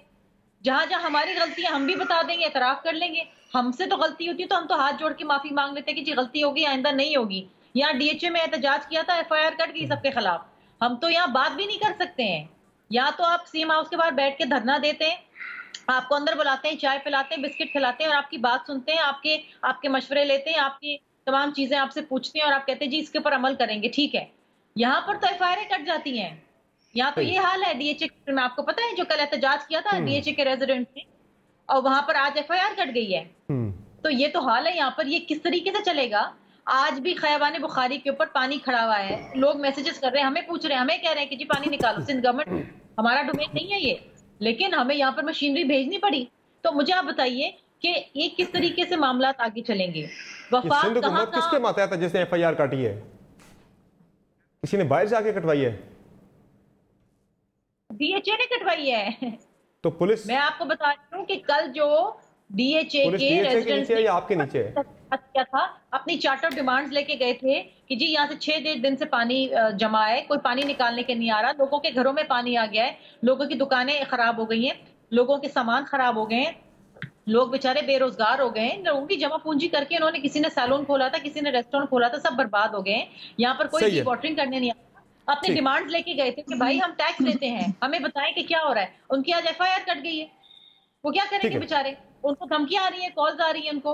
जहां हमारी गलती है हम भी बता देंगे, एतराफ कर लेंगे। हमसे तो गलती होती है तो हम तो हाथ जोड़ के माफी मांग लेते कि जी गलती होगी, आइंदा नहीं होगी। यहाँ DHA में एहतजाज किया था, FIR कट गई सबके खिलाफ। हम तो यहाँ बात भी नहीं कर सकते हैं। या तो आप CM हाउस के बाहर बैठ के धरना देते हैं, आपको अंदर बुलाते हैं, चाय पिलाते हैं, बिस्किट खिलाते हैं और आपकी बात सुनते हैं, आपके मशवरे लेते हैं, आपकी तमाम चीजें आपसे पूछते हैं और आप कहते हैं जी इसके ऊपर अमल करेंगे, ठीक है। यहाँ पर तो FIR कट जाती हैं। यहाँ तो ये हाल है DHA में, आपको पता है जो कल एहतजाज किया था DHA के रेजिडेंट ने, और वहां पर आज FIR कट गई है। तो ये तो हाल है यहाँ पर। ये किस तरीके से चलेगा? आज भी खैबान बुखारी के ऊपर पानी खड़ा हुआ है, लोग मैसेजेस कर रहे हैं, हमें पूछ रहे हैं, हमें कह रहे हैं कि जी पानी निकालो। सिंध गवर्नमेंट, हमारा डोमेन नहीं है ये, लेकिन हमें यहाँ पर मशीनरी भेजनी पड़ी। तो तो मुझे आप बताइए कि ये किस तरीके से मामला आगे चलेंगे। वफाक सिंध हुकूमत किसके मातहत है जिसने FIR काटी है? किसी ने बाहर जाके कटवाई है? DHA ने कटवाई है। तो पुलिस, मैं आपको बता रही हूँ कि कल जो DHA के रेजिडेंट्स या आपके नीचे क्या था, अपनी चार्टर डिमांड्स लेके गए थे कि जी यहाँ से 6 दिन से पानी जमा है, कोई पानी निकालने के नहीं आ रहा, लोगों के घरों में पानी आ गया है, लोगों की दुकानें खराब हो गई हैं, लोगों के सामान खराब हो गए हैं, लोग बेचारे बेरोजगार हो गए हैं, लोगों की जमा पूंजी करके इन्होंने, किसी ने सैलून खोला था, किसी ने रेस्टोरेंट खोला था, सब बर्बाद हो गए हैं। यहाँ पर कोई डी वाटरिंग करने नहीं आता। अपनी डिमांड्स लेके गए थे कि भाई हम टैक्स लेते हैं, हमें बताएं कि क्या हो रहा है। उनकी आज FIR कट गई है, वो क्या करेंगे बेचारे? उनको धमकियां आ रही है, कॉल्स आ रही है उनको।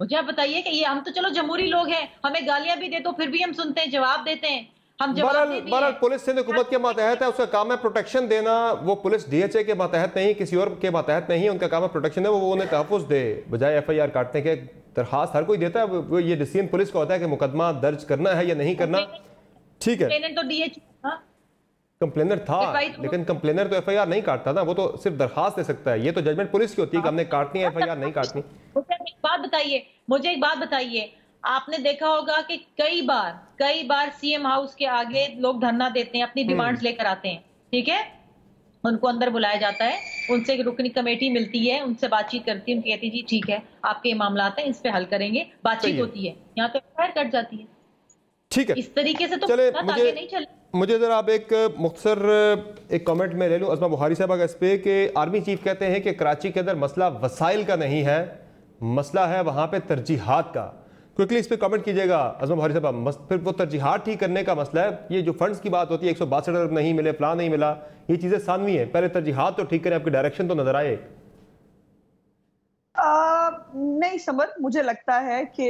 मुझे आप बताइए कि ये, हम तो चलो जमहूरी लोग हैं, हमें गालियां भी दे तो फिर भी हम सुनते हैं, जवाब देते हैं, हम जवाब देते हैं। पुलिस सिंध हुकूमत के मातहत है, उसका काम है प्रोटेक्शन देना। वो पुलिस DHA के मातहत नहीं, किसी और के मातहत नहीं, उनका काम है प्रोटेक्शन है, वो उन्हें तहफ़्फ़ुज़ दे, बजाय FIR काटने के। दरखास्त हर कोई देता है, वो ये डिसीजन पुलिस का होता है कि मुकदमा दर्ज करना है या नहीं करना। ठीक है, तो DHA कंप्लेनर था, लेकिन कंप्लेनर तो FIR नहीं काटता ना, वो तो सिर्फ दरखास्त दे सकता है। ये तो जजमेंट पुलिस की होती है कि हमने काटनी है FIR नहीं काटनी। मुझे एक बात बताइए, आपने देखा होगा कि कई बार CM हाउस के आगे लोग धरना देते हैं, अपनी डिमांड्स लेकर आते हैं, ठीक है, उनको अंदर बुलाया जाता है, उनसे एक रुकनी कमेटी मिलती है, उनसे बातचीत करती है, उनकी कहती है जी ठीक है आपके ये मामला हैं, इस पे हल करेंगे, बातचीत होती है, यहाँ तो FIR कट जाती है। ठीक है, इस तरीके से तो चले, आगे नहीं चले। मुझे जरा आप एक मुख्तसर एक कमेंट में ले लूँ अज़मा बुखारी साहब का इस पे कि आर्मी चीफ कहते हैं कि कराची के अंदर मसला वसाइल का नहीं है, मसला है वहाँ पे तरजीहात का। क्विकली इस पे कमेंट कीजिएगा अज़मा बुखारी साहब। फिर वो तरजीहात ठीक करने का मसला है, ये जो फंड्स की बात होती है 162 अरब नहीं मिले, प्लान नहीं मिला, ये चीज़ें सानवी है, पहले तरजीहात तो ठीक करें, आपकी डायरेक्शन तो नजर आए। नहीं समर, मुझे लगता है कि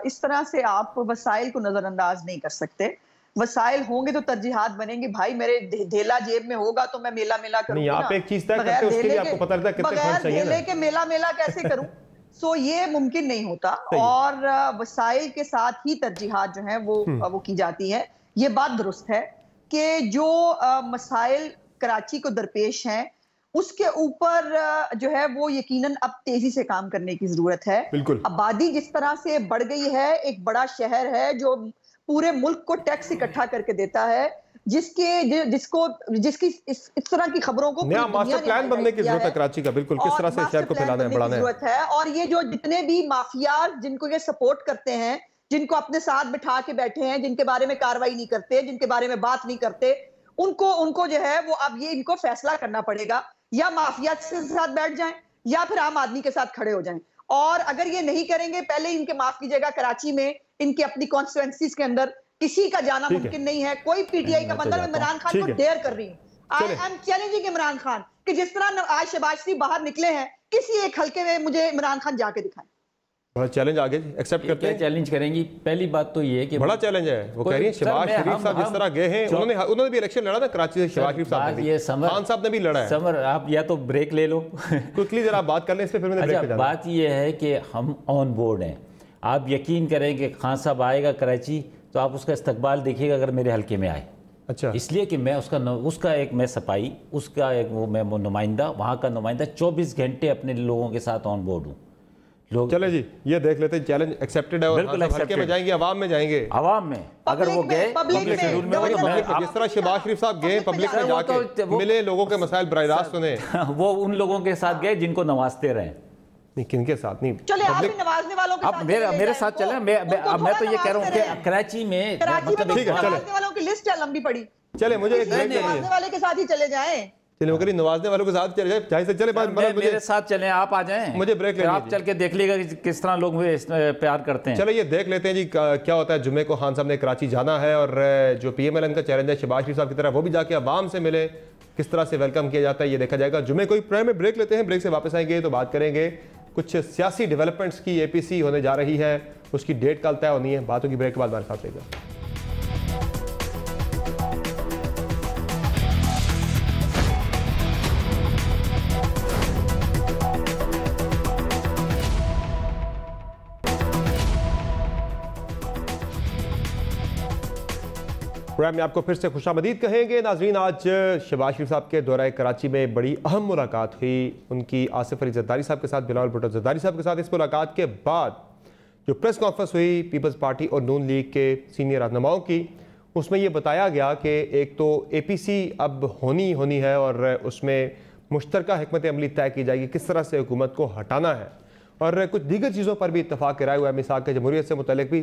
इस तरह से आप वसाइल को नजरअंदाज नहीं कर सकते। वसाइल होंगे तो तरजीहात बनेंगे। भाई मेरे धेला जेब में होगा तो मैं मेला मेला करूंगा। नहीं, आप एक चीज तय करते हो, उसके लिए आपको पता रहता है कितने फंड चाहिए ना। के मेला मेला कैसे करूं? सो ये मुमकिन नहीं होता, और वसाइल के साथ ही तरजीहात जो है वो की जाती है। ये बात दुरुस्त है कि जो मसाइल कराची को दरपेश हैं उसके ऊपर जो है वो यकीनन अब तेजी से काम करने की जरूरत है। आबादी जिस तरह से बढ़ गई है, एक बड़ा शहर है जो पूरे मुल्क को टैक्स इकट्ठा करके देता है, जिसकी इस तरह की खबरों को मास्टर प्लान बनने की जरूरत है कराची का, बिल्कुल किस तरह से शहर को फैलाना है, बढ़ाना जरूरत है। और ये जो जितने भी माफिया जिनको ये सपोर्ट करते हैं, जिनको अपने साथ बिठा के बैठे हैं, जिनके बारे में कार्रवाई नहीं करते, जिनके बारे में बात नहीं करते, उनको जो है वो अब ये इनको फैसला करना पड़ेगा, या माफिया के साथ बैठ जाएं या फिर आम आदमी के साथ खड़े हो जाएं। और अगर ये नहीं करेंगे, पहले इनके माफ कीजिएगा, कराची में इनके अपनी कॉन्स्टिट्यूएंसीज के अंदर किसी का जाना मुमकिन नहीं है। कोई PTI का बंदा, इमरान खान को डेयर कर रही हूँ, I am challenging Imran Khan कि जिस तरह आज शहबाज शरीफ बाहर निकले हैं, किसी एक हल्के में मुझे इमरान खान जाके दिखाएं। बड़ा चैलेंज आगे एक्सेप्ट करते हैं। चैलेंज करेंगी। पहली बात तो ये है कि बड़ा चैलेंज है, वो कह रही है शहबाज शरीफ साहब जिस तरह गए हैं, उन्होंने भी इलेक्शन लड़ा था कराची से, शहबाज शरीफ साहब ने, खान साहब ने भी लड़ा है। समर आप या तो ब्रेक ले लो, क्विकली जरा बात कर लें इस पे, फिर मैंने ब्रेक पे जाना। बात ये है कि हम ऑन बोर्ड हैं। आप यकीन करें कि खान साहब आएगा कराची तो आप उसका इस्तकबाल देखिएगा अगर मेरे हल्के में आए। अच्छा, इसलिए कि मैं उसका एक मैं सपाई, उसका एक मैं नुमाइंदा, वहाँ का नुमाइंदा, 24 घंटे अपने लोगों के साथ ऑन बोर्ड हूँ। लोग चले जी, ये देख लेते हैं, चैलेंज एक्सेप्टेड है, और हल्के में जाएंगे, अवाम में जाएंगे, अवाम में अगर वो गए पब्लिक शेड्यूल में, जिस तरह शहबाज शरीफ साहब गए पब्लिक में जाके मिले, लोगों के मसाइल बराह रास्त सुने, वो उन लोगों के साथ गए जिनको नवाजते रहे। किनके साथ नहीं, चले आप भी नवाजने वालों के साथ मेरे साथ चले। मैं तो ये कह रहा हूँ कि कराची में नवाजने वालों की लिस्ट है लंबी पड़ी। चले मुझे नवाजने वाले के साथ ही चले जाएं, चले करी नवाजने वालों के साथ चले जाए, चाहे से चले बात, मेरे साथ चले, आप आ जाएं, मुझे ब्रेक लेनी, आप चल के देख लीजिएगा किस तरह लोग प्यार करते हैं। चलो ये देख लेते हैं जी क्या होता है। जुम्मे को खान साहब ने कराची जाना है, और जो PMLN का चैलेंज है शहबाज शरीफ साहब की तरफ, वो भी जाके अवाम से मिले, किस तरह से वेलकम किया जाता है ये देखा जाएगा। जुम्मे को प्राइम में ब्रेक लेते हैं, ब्रेक से वापस आएंगे तो बात करेंगे कुछ सियासी डेवलपमेंट्स की। APC होने जा रही है, उसकी डेट कल तय होनी है, बातों की ब्रेक के बाद हमारे साथ रहेगा। प्रोग्राम में आपको फिर से खुशामदीद कहेंगे। नाजरीन, आज शहबाज शरीफ साहब के दौरा कराची में बड़ी अहम मुलाकात हुई उनकी आसिफ अली जरदारी साहब के साथ, बिलावल भुट्टो जरदारी साहब के साथ। इस मुलाकात के बाद जो प्रेस कॉन्फ्रेंस हुई पीपल्स पार्टी और नून लीग के सीनियर रहनुमाओं की, उसमें ये बताया गया कि एक तो APC अब होनी है और उसमें मुश्तरका हिकमत अमली तय की जाएगी किस तरह से हुकूमत को हटाना है, और कुछ दीगर चीज़ों पर भी इत्तफाक राय हुआ है। मिसाक के जमहूरियत से मुतल्लिक भी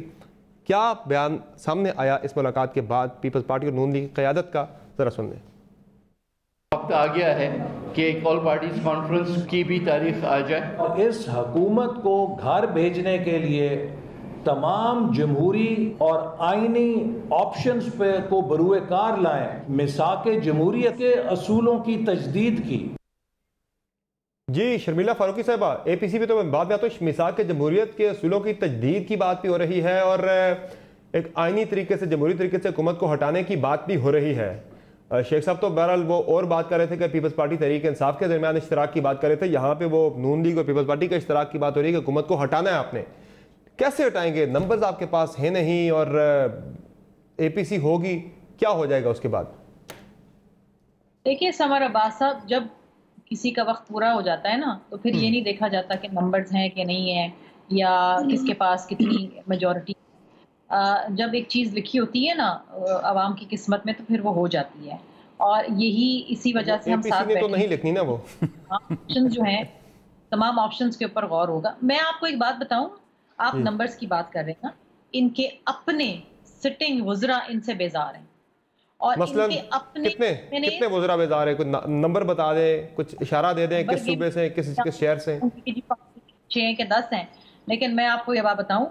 क्या बयान सामने आया इस मुलाकात के बाद पीपल्स पार्टी और नून लीग क़यादत का, ज़रा सुन लें। वक्त आ गया है कि एक ऑल पार्टीज कॉन्फ्रेंस की भी तारीख आ जाए और इस हुकूमत को घर भेजने के लिए तमाम जमहूरी और आईनी ऑप्शंस पे को बरूए कार लाएं, मिसाक जमहूरियत के असूलों की तजदीद की। जी शर्मिला फारूकी साहबा, APC भी तो बात में आता है, मिसाक जमहूरियत के असूलों की तजदीद की बात भी हो रही है और एक आईनी तरीके से जमहूरी तरीके से हुकूमत को हटाने की बात भी हो रही है। शेख साहब तो बहरहाल वो और बात कर रहे थे कि पीपल्स पार्टी तहरीक इंसाफ के दरमियान इश्तराक की बात कर रहे थे, यहाँ पे वो नून लीग और पीपल्स पार्टी के इश्तराक की बात हो रही है कि हुकूमत को हटाना है आपने। कैसे हटाएंगे? नंबर्स आपके पास है नहीं और APC होगी, क्या हो जाएगा उसके बाद? देखिए समर अब्बास साहब, जब किसी का वक्त पूरा हो जाता है ना तो फिर ये नहीं देखा जाता कि नंबर्स हैं कि नहीं है या किसके पास कितनी मेजॉरिटी। जब एक चीज़ लिखी होती है ना आवाम की किस्मत में तो फिर वो हो जाती है, और यही इसी वजह से हम साथ बैठे तो नहीं लिखनी ना वो ऑप्शन जो हैं, तमाम ऑप्शंस के ऊपर गौर होगा। मैं आपको एक बात बताऊं, आप नंबर्स की बात कर रहे हैं ना, इनके अपने सिटिंग वुज़रा इनसे बेजार हैं और मसलन इनके अपने कितने वुज़रा बेजार है? कुछ नंबर बता दें, कुछ इशारा दे दें, किस सूबे से, किस शहर से? 6 के 10 हैं, लेकिन मैं आपको ये बात बताऊं,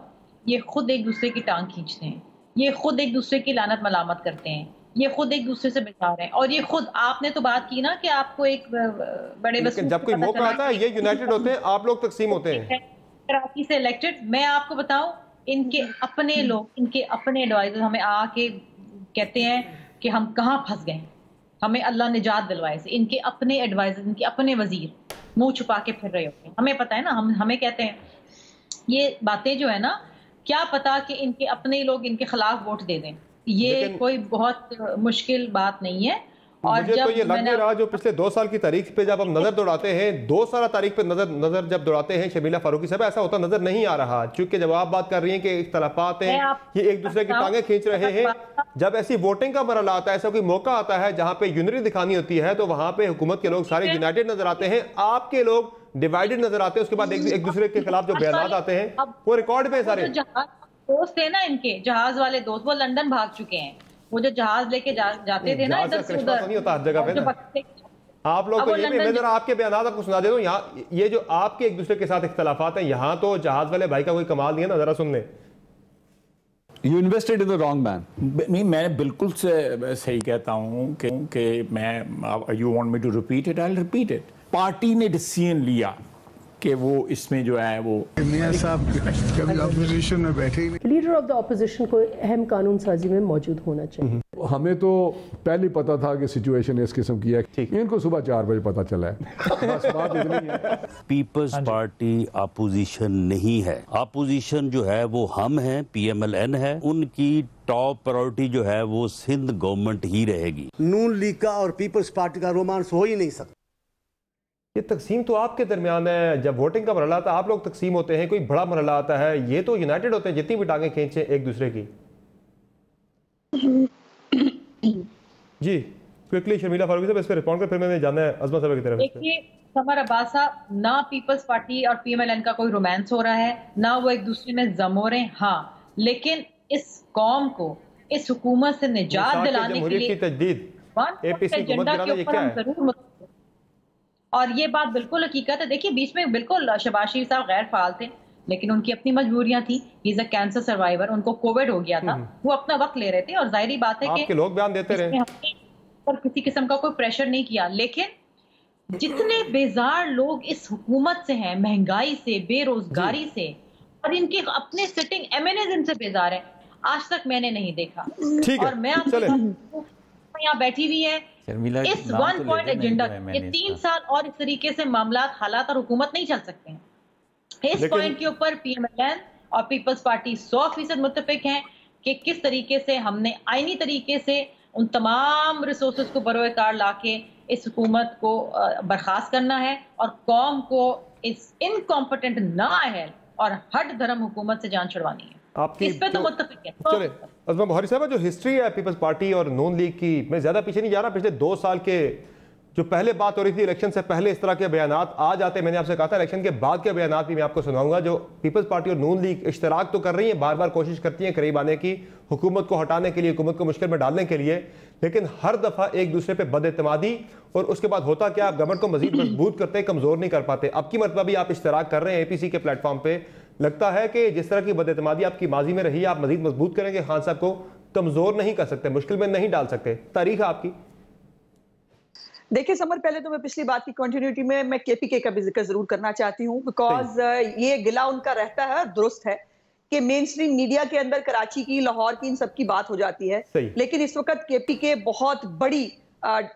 ये खुद एक दूसरे की टांग खींचते हैं, ये खुद एक दूसरे की लानत मलामत करते हैं, ये खुद एक दूसरे से बेकार हैं, और ये खुद, आपने तो बात की ना कि आपको एक बड़े जब कोई मौका आता है ये यूनाइटेड होते हैं, आप लोग तकसीम होते हैं। कराची से इलेक्टेड, मैं आपको बताऊं, इनके अपने लोग, इनके अपने एडवाइजर हमें आके कहते हैं कि हम कहाँ फंस गए, हमें अल्लाह निजात दिलवाए से। इनके अपने एडवाइजर, इनके अपने वजीर मुंह छुपा के फिर रहे होते हैं, हमें पता है ना, हमें कहते हैं ये बातें जो है ना, क्या पता कि इनके अपने लोग इनके खिलाफ वोट दे दें, ये कोई बहुत मुश्किल बात नहीं है। और मुझे जब तो ये लग नहीं रहा, जो पिछले 2 साल की तारीख पे जब हम नजर दौड़ाते हैं, 2 साल तारीख पे नजर जब दौड़ाते हैं शर्मिला फारूकी साहब, ऐसा होता नजर नहीं आ रहा। चूंकि जब आप बात कर रही हैं कि इख्तलाफात हैं, ये एक दूसरे की टांगें खींच रहे हैं, जब ऐसी वोटिंग का मरहला आता है, ऐसा कोई मौका आता है जहां पे यूनिटी दिखानी होती है, तो वहां पे हुकूमत के लोग सारे यूनाइटेड नजर आते हैं, आपके लोग डिवाइडेड नजर आते हैं। उसके बाद एक दूसरे के खिलाफ जो बयान आते हैं वो रिकॉर्ड पे सारे। दोस्त थे ना इनके, जहाज वाले दोस्त, वो लंदन भाग चुके हैं। वो जो जहाज लेके जाते थे ना इधर से उधर, नहीं होता हर जगह पे ना। आप लोग तो ये भी, मैं जरा आपके बयान आपको सुना दे दूं, यहाँ ये जो आपके एक दूसरे के साथ इख्तलाफात हैं, यहाँ तो जहाज वाले भाई का कोई कमाल नहीं है ना, जरा सुन ले। You invested in the wrong man. मैं बिल्कुल सही कहता हूँ कि मैं, you want me to repeat it? I'll repeat it. Party ने डिसीजन लिया कि वो इसमें जो है वो मियां साहब कभी अपोजिशन में बैठे ही नहीं। लीडर ऑफ द ऑपोजिशन को अहम कानून साजी में मौजूद होना चाहिए। हमें तो पहले पता था कि सिचुएशन इस किस्म की है, इनको सुबह 4 बजे पता चला है। बस बात इतनी है। पीपल्स पार्टी अपोजिशन नहीं है, अपोजिशन जो है वो हम हैं, PMLN है, उनकी टॉप प्रायोरिटी जो है वो सिंध गवर्नमेंट ही रहेगी। नून लीग का और पीपल्स पार्टी का रोमांस हो ही नहीं सकता। ये तकसीम तो आपके दरमियान है, जब वोटिंग का मरहला आता है आप लोग तकसीम होते हैं, कोई बड़ा मरहला आता है ये तो यूनाइटेड होते हैं, जितनी भी टांगें खींचे एक दूसरे की। जी क्विकली शर्मिला फारूकी साहब इस पर रिस्पॉन्ड कर, फिर मैंने जाना है अजमा साहब की तरफ। देखिए समर अब्बास साहब, ना पीपल्स पार्टी और PMLN का कोई रोमांस हो रहा है, ना वो एक दूसरे में जम हो रहे हैं। हाँ, लेकिन इस कौम को इस हुकूमत से निजात दिलाने के लिए तजदीद एजेंडा के ऊपर हम जरूर, और ये बात बिल्कुल हकीकत है। देखिए बीच में बिल्कुल शहबाज शरीफ साहब गैर फाल थे, लेकिन उनकी अपनी मजबूरियां थी। He is a cancer survivor, उनको कोविड हो गया था, वो अपना वक्त ले रहे थे, और जाहिर बात है कि लोग बयान देते रहे और किसी किस्म का कोई प्रेशर नहीं किया। लेकिन जितने बेजार लोग इस हुकूमत से हैं, महंगाई से, बेरोजगारी से, और इनके अपने सिटिंग MNAs इनसे बेजार हैं, आज तक मैंने नहीं देखा। और मैं यहाँ बैठी हुई है इस 1 पॉइंट एजेंडा, ये 3 साल और इस तरीके से मामलात, हालात और हुकूमत नहीं चल सकते हैं। इस पॉइंट के ऊपर PMLN और पीपल्स पार्टी 100% मुत्तफिक हैं कि किस तरीके से हमने आईनी तरीके से उन तमाम रिसोर्सेज को बरोकार लाके इस हुकूमत को बर्खास्त करना है और कौम को इस इनकॉम्पिटेंट नाअहल और हट धर्म हुकूमत से जान छुड़वानी है। आपकी इस पे तो मुत्तफिक है। चले अज़मा बुखारी साहब, जो हिस्ट्री है पीपल्स पार्टी और नून लीग की, मैं ज्यादा पीछे नहीं जा रहा, पिछले 2 साल के जो पहले बात हो रही थी इलेक्शन से पहले इस तरह के बयानात आ जाते, मैंने आपसे कहा था इलेक्शन के बाद के बयानात भी मैं आपको सुनाऊंगा। जो पीपल्स पार्टी और नून लीग इश्तराक तो कर रही है, बार बार कोशिश करती है करीब आने की, हुकूमत को हटाने के लिए, हुकूमत को मुश्किल में डालने के लिए, लेकिन हर दफा एक दूसरे पे बदएतमादी, और उसके बाद होता क्या, आप गवर्नमेंट को मजीद मजबूत करते हैं, कमजोर नहीं कर पाते। अब की मरतबा भी आप इश्तराक कर रहे हैं APC के प्लेटफॉर्म पे, लगता है कि जिस तरह की बदएतमादी आपकी माजी में रही है, आप मजीद मजबूत करेंगे, खान साहब को कमजोर नहीं कर सकते, मुश्किल में नहीं डाल सकते। तारीख है आपकी। देखिए समर, पहले तो मैं पिछली बात की कंटिन्यूटी में मैं KPK का भी जिक्र जरूर करना चाहती हूँ, बिकॉज ये गिला उनका रहता है, दुरुस्त है कि मेन स्ट्रीम मीडिया के अंदर कराची की, लाहौर की, इन सब की बात हो जाती है, लेकिन इस वक्त KPK बहुत बड़ी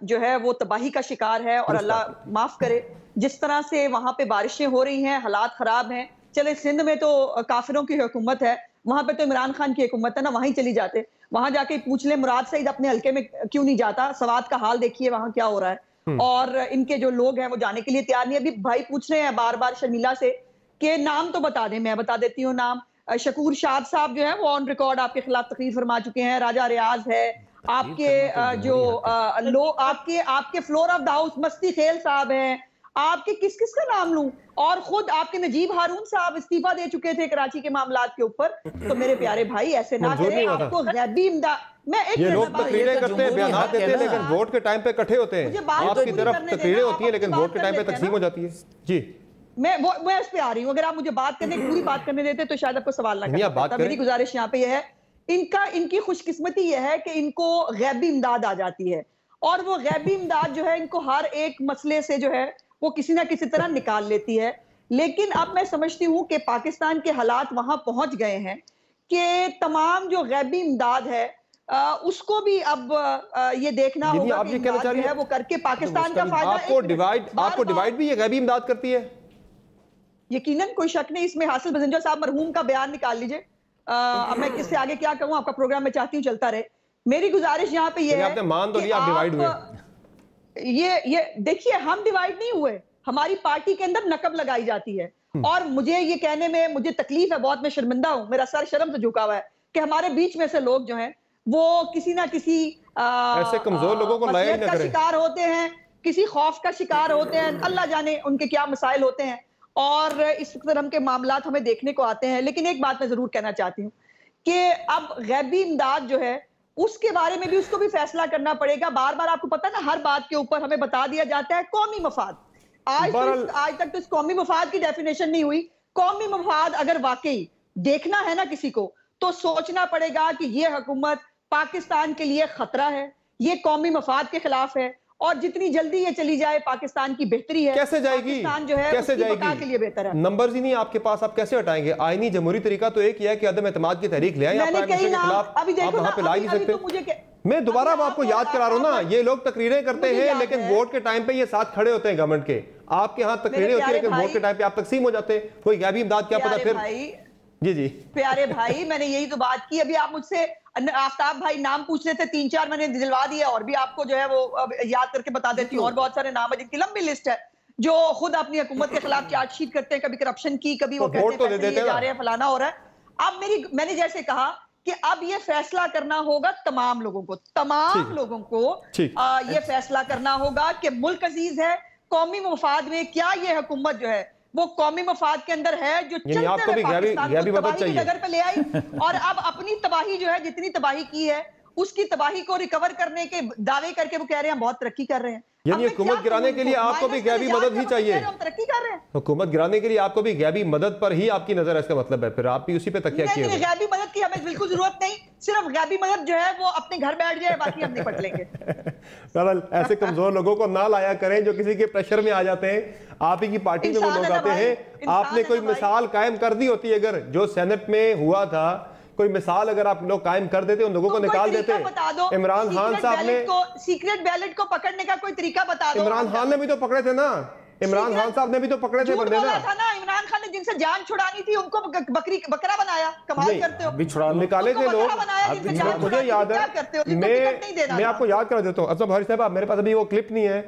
जो है वो तबाही का शिकार है। और अल्लाह माफ करे, जिस तरह से वहां पे बारिशें हो रही हैं, हालात खराब हैं। चले सिंध में तो काफिरों की हुकूमत है, वहां पे तो इमरान खान की हुकूमत है ना, वहीं चली जाते, वहां जाके पूछ ले मुराद सईद अपने हल्के में क्यों नहीं जाता, सवात का हाल देखिए वहां क्या हो रहा है। और इनके जो लोग हैं वो जाने के लिए तैयार नहीं। अभी भाई पूछ रहे हैं बार बार शर्मिला से कि नाम तो बता दें, मैं बता देती हूँ नाम। शकूर शाद साहब जो है वो ऑन रिकॉर्ड आपके खिलाफ तकरीर फरमा चुके हैं, राजा रियाज है, आपके जो लोग आपके फ्लोर ऑफ द हाउस मस्ती खेल साहब हैं, आपके किस किस का नाम लूं, और खुद आपके नजीब हारून साहब इस्तीफा दे चुके थे कराची के मामलात के ऊपर। तो मेरे प्यारे भाई ऐसे ना करें, आपको गैबी इमदाद, मैं एक ये लोग तकरीरें करते हैं, बयानात देते हैं, लेकिन वोट के टाइम पे इकट्ठे होते हैं। आपकी तरफ तकरीरें होती हैं लेकिन वोट के टाइम पे तकसीम हो जाती है। जी मैं उस पे आ रही हूँ, अगर आप मुझे बात करने पूरी बात करने देते तो शायद आपको सवाल ना करता। मेरी गुजारिश यहाँ पे यह है, इनकी खुशकिस्मती यह है कि इनको गैबी इमदाद आ जाती है, और वो गैबी इमदाद जो है इनको हर एक मसले से जो है वो किसी ना किसी तरह निकाल लेती है। लेकिन अब मैं समझती हूँ कि पाकिस्तान के हालात वहां पहुंच गए हैं कि तमाम जो गैबी इमदाद है उसको भी अब ये देखना होगा आप ये कहना चाह रही है वो करके पाकिस्तान का फायदा। आपको डिवाइड भी ये गैबी इमदाद करती है? यकीनन, कोई शक नहीं इसमें। हासिल बजंजा साहब मरहूम का बयान निकाल लीजिए। अब मैं किससे आगे क्या कहूँ, आपका प्रोग्राम मैं चाहती हूँ चलता रहे। मेरी गुजारिश यहाँ पे ये है, आपने मान तो लिया आप डिवाइड हुए। ये देखिए, हम डिवाइड नहीं हुए, हमारी पार्टी के अंदर नकब लगाई जाती है। और मुझे ये कहने में मुझे तकलीफ है बहुत, मैं शर्मिंदा हूँ, मेरा सर शर्म से झुका हुआ है कि हमारे बीच में से लोग जो हैं वो किसी ना किसी ऐसे कमजोर लोगों को लाया का शिकार होते हैं, किसी खौफ का शिकार होते हैं, अल्लाह जाने उनके क्या मसाइल होते हैं, और इस तरह के मामलात हमें देखने को आते हैं। लेकिन एक बात मैं जरूर कहना चाहती हूँ कि अब गैबी इमदाद जो है उसके बारे में भी उसको भी फैसला करना पड़ेगा। बार बार आपको पता है ना, हर बात के ऊपर हमें बता दिया जाता है कौमी मफाद। आज तक तो इस कौमी मफाद की डेफिनेशन नहीं हुई। कौमी मफाद अगर वाकई देखना है ना किसी को, तो सोचना पड़ेगा कि ये हुकूमत पाकिस्तान के लिए खतरा है, ये कौमी मफाद के खिलाफ है, और जितनी जल्दी ये चली जाए पाकिस्तान की बेहतरी है। कैसे जाएगी? पाकिस्तान जो है कैसे जाएगी? के लिए बेहतर है। नंबर्स ही नहीं आपके पास, आप कैसे हटाएंगे? आईनी जमहूरी तरीका तो एक ही है कि अदम एतमाद की तहरीक ले आए, आप वहां पे ला नहीं सकते। मैं दोबारा आपको याद करा रहा हूँ ना, ये लोग तकरीरें करते हैं लेकिन वोट के टाइम पे ये साथ खड़े होते हैं गवर्नमेंट के। आपके यहाँ तकरीरें होती है लेकिन वोट के टाइम पे आप तकसीम हो जाते हैं। कोई गैबी इमदाद क्या पता फिर। जी प्यारे भाई, मैंने यही तो बात की। अभी आप मुझसे आफ्ताब भाई नाम पूछ रहे थे, 3-4 मैंने दिलवा दिया, और भी आपको जो है वो याद करके बता देती हूँ। और बहुत सारे नाम है जिनकी लंबी लिस्ट है, जो खुद अपनी हुकूमत के खिलाफ चार्जशीट करते हैं, कभी करप्शन की, कभी वो कहते हैं जा रहे हैं, फलाना हो रहा है। अब मैंने जैसे कहा कि अब ये फैसला करना होगा तमाम लोगों को, ये फैसला करना होगा कि मुल्क अजीज है, कौमी मफाद में क्या ये हुकूमत जो है वो कौमी मफाद के अंदर है, जो चलते हुए पाकिस्तान को तबाही की नगर पे ले आई, और अब अपनी तबाही जो है, जितनी तबाही की है उसकी तबाही को रिकवर करने के दावे करके वो कह रहे हैं हम बहुत तरक्की कर रहे हैं। यानी हुकूमत गिराने के लिए आपको भी गैबी मदद ही चाहिए। हम तरक्की कर रहे हैं, हुकूमत गिराने के लिए आपको भी गैबी मदद पर ही आपकी नजर है, इसका मतलब है फिर आप भी उसी पे तकिया किए। गैबी मदद की हमें बिल्कुल जरूरत नहीं, सिर्फ गैबी मदद जो है वो अपने घर बैठ जाए, बाकी हम निपट लेंगे। बहरहाल ऐसे कमजोर लोगों को ना लाया करें जो किसी के प्रेशर में आ जाते हैं। आप ही की पार्टी में वो लोग आते हैं। आपने कोई मिसाल कायम कर दी होती, अगर जो सेनेट में हुआ था कोई मिसाल अगर आप लोग कायम कर देते, उन लोगों को निकाल देते। इमरान खान साहब ने सीक्रेट बैलेट को पकड़ने का कोई तरीका बता दो। इमरान खान ने भी तो पकड़े थे ना, इमरान खान साहब ने भी तो पकड़े थे बंदे ना। था ना, इमरान खान ने जिनसे जान छुड़ानी थी उनको बकरा बनाया। कमाल करते हो। अभी छुड़ा निकाले थे लोग। मुझे याद है, मैं आपको याद करा देता हूँ। अच्छा भारी साहब, मेरे पास अभी वो क्लिप नहीं है।